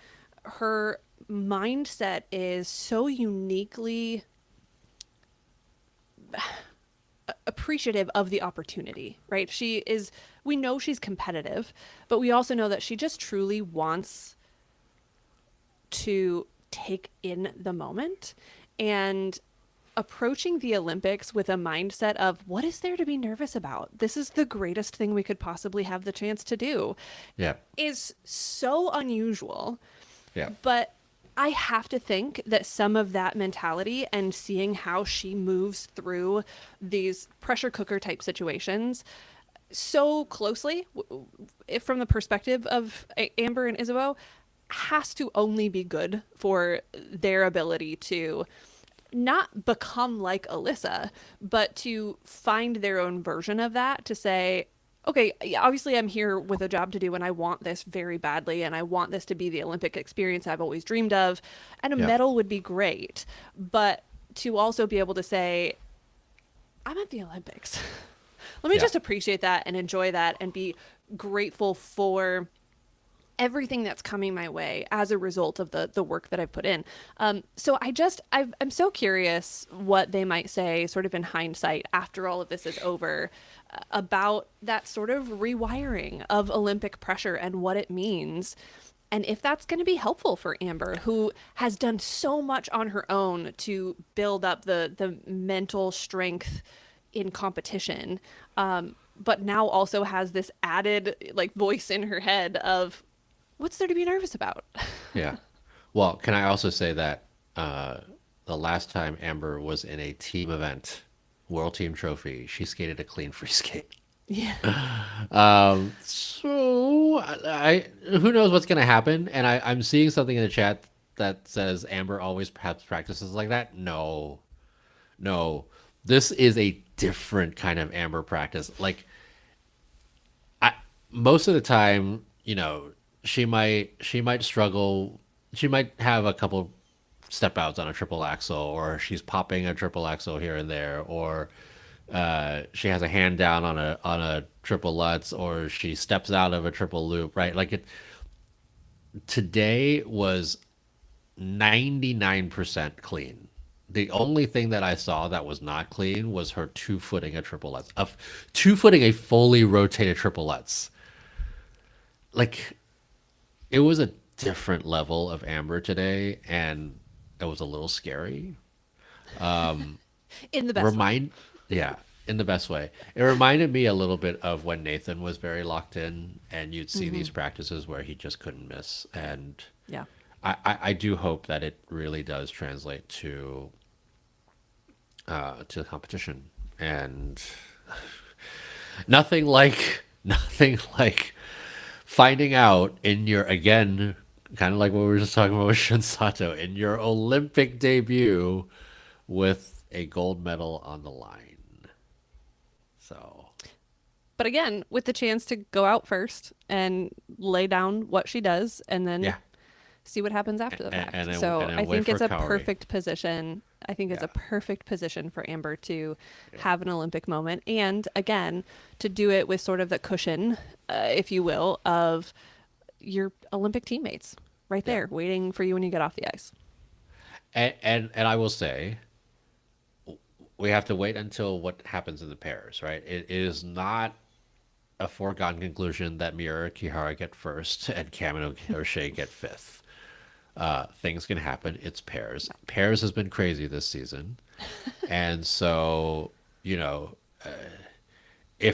her mindset is so uniquely appreciative of the opportunity, right? We know she's competitive, but we also know that she just truly wants to take in the moment, and approaching the Olympics with a mindset of, what is there to be nervous about? This is the greatest thing we could possibly have the chance to do, yeah, is so unusual. yeah, But I have to think that some of that mentality and seeing how she moves through these pressure cooker type situations so closely, from the perspective of Amber and Isabeau, has to only be good for their ability to not become like Alyssa, but to find their own version of that, to say, okay, obviously I'm here with a job to do and I want this very badly and I want this to be the Olympic experience I've always dreamed of, and a yeah, medal would be great, but to also be able to say, I'm at the Olympics. Let me yeah. just appreciate that and enjoy that and be grateful for everything that's coming my way as a result of the work that I've put in. So I'm so curious what they might say sort of in hindsight after all of this is over, about that sort of rewiring of Olympic pressure and what it means. And if that's going to be helpful for Amber, who has done so much on her own to build up the mental strength in competition, but now also has this added like voice in her head of, what's there to be nervous about? Yeah. Well, can I also say that the last time Amber was in a team event World Team Trophy. She skated a clean free skate. Yeah. So I who knows what's gonna happen? And I'm seeing something in the chat that says Amber always perhaps practices like that. No, no, this is a different kind of Amber practice. Like, I most of the time, she might struggle. She might have a couple step outs on a triple axel, or she's popping a triple axel here and there, or she has a hand down on a triple lutz, or she steps out of a triple loop, right? Like today was 99% clean. The only thing that I saw that was not clean was her two-footing a triple lutz, of two-footing a fully rotated triple lutz. Like, it was a different level of Amber today, and it was a little scary. In the best way. Yeah, in the best way. It reminded me a little bit of when Nathan was very locked in, and you'd see these practices where he just couldn't miss. And Yeah. I do hope that it really does translate to the competition. And nothing like finding out in your, again, kind of like what we were just talking about with Shinsato, in your Olympic debut with a gold medal on the line. So, But again, with the chance to go out first and lay down what she does and then yeah. see what happens after the fact. And then- So and then I wait think for it's a Kaori. perfect position. I think it's a perfect position for Amber to have an Olympic moment. And again, to do it with sort of the cushion, if you will, of your Olympic teammates right there waiting for you when you get off the ice. And I will say, we have to wait until what happens in the pairs, right? It is not a foregone conclusion that Miura Kihara get first and Kamino O'Shea get fifth. Things can happen. It's pairs. Pairs has been crazy this season. And so, if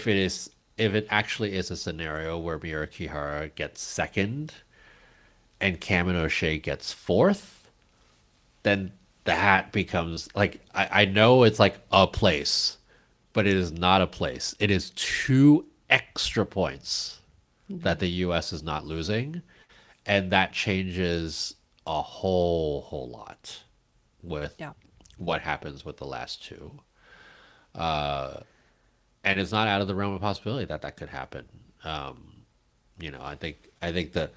it actually is a scenario where Miura Kihara gets second and Kamino O'Shea gets fourth, then that becomes like, I know it's like a place, but it is not a place. It is 2 extra points that the U.S. is not losing, and that changes a whole lot with what happens with the last 2. And it's not out of the realm of possibility that that could happen. I think the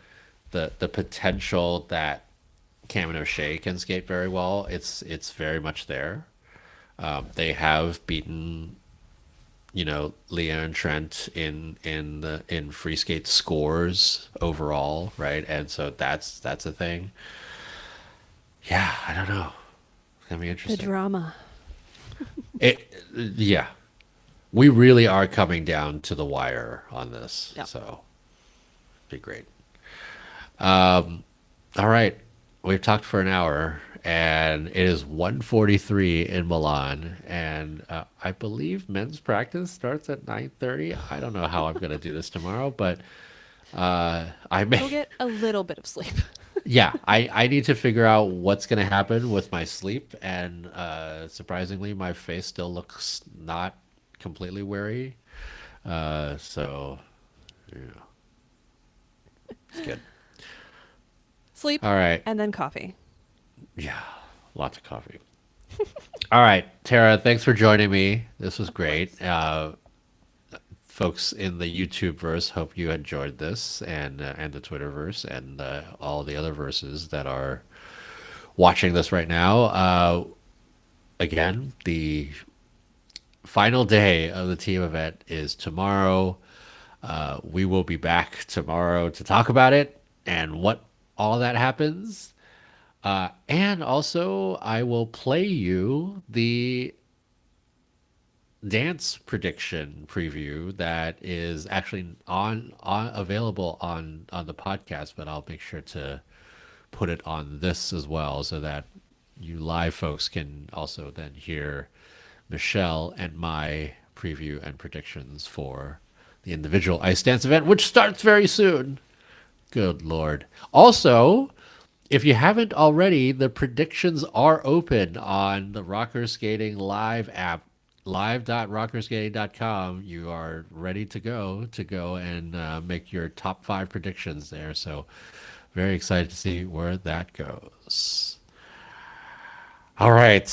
potential that Kamino O'Shea can skate very well, it's very much there. They have beaten, Leah and Trent in free skate scores overall, right? And so that's a thing. Yeah, I don't know. It's gonna be The interesting. drama. Yeah, we really are coming down to the wire on this. Yep. So, be great. All right, we've talked for an hour, and it is 1:43 in Milan, and I believe men's practice starts at 9:30. I don't know how I'm going to do this tomorrow, but I Go may. get a little bit of sleep. Yeah, I need to figure out what's going to happen with my sleep, and surprisingly, my face still looks not completely weary. So, it's good. Sleep All right. and then coffee. Yeah, lots of coffee. All right, Tara, thanks for joining me. This was great. Folks in the YouTube verse, hope you enjoyed this, and the Twitter verse, and all the other verses that are watching this right now. Again, the final day of the team event is tomorrow. We will be back tomorrow to talk about it and what all that happens. And also, I will play you the dance prediction preview that is actually on available on the podcast, but I'll make sure to put it on this as well, so that you live folks can also then hear Michelle and my preview and predictions for the individual ice dance event, which starts very soon. Good Lord. Also, if you haven't already, the predictions are open on the Rocker Skating Live app. live.rockersgate.com, you are ready to go and make your top 5 predictions there. So very excited to see where that goes. All right,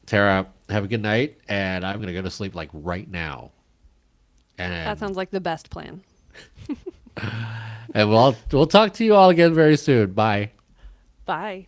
Tara, have a good night, and I'm gonna go to sleep like right now. That And sounds like the best plan. and we'll talk to you all again very soon. Bye. Bye.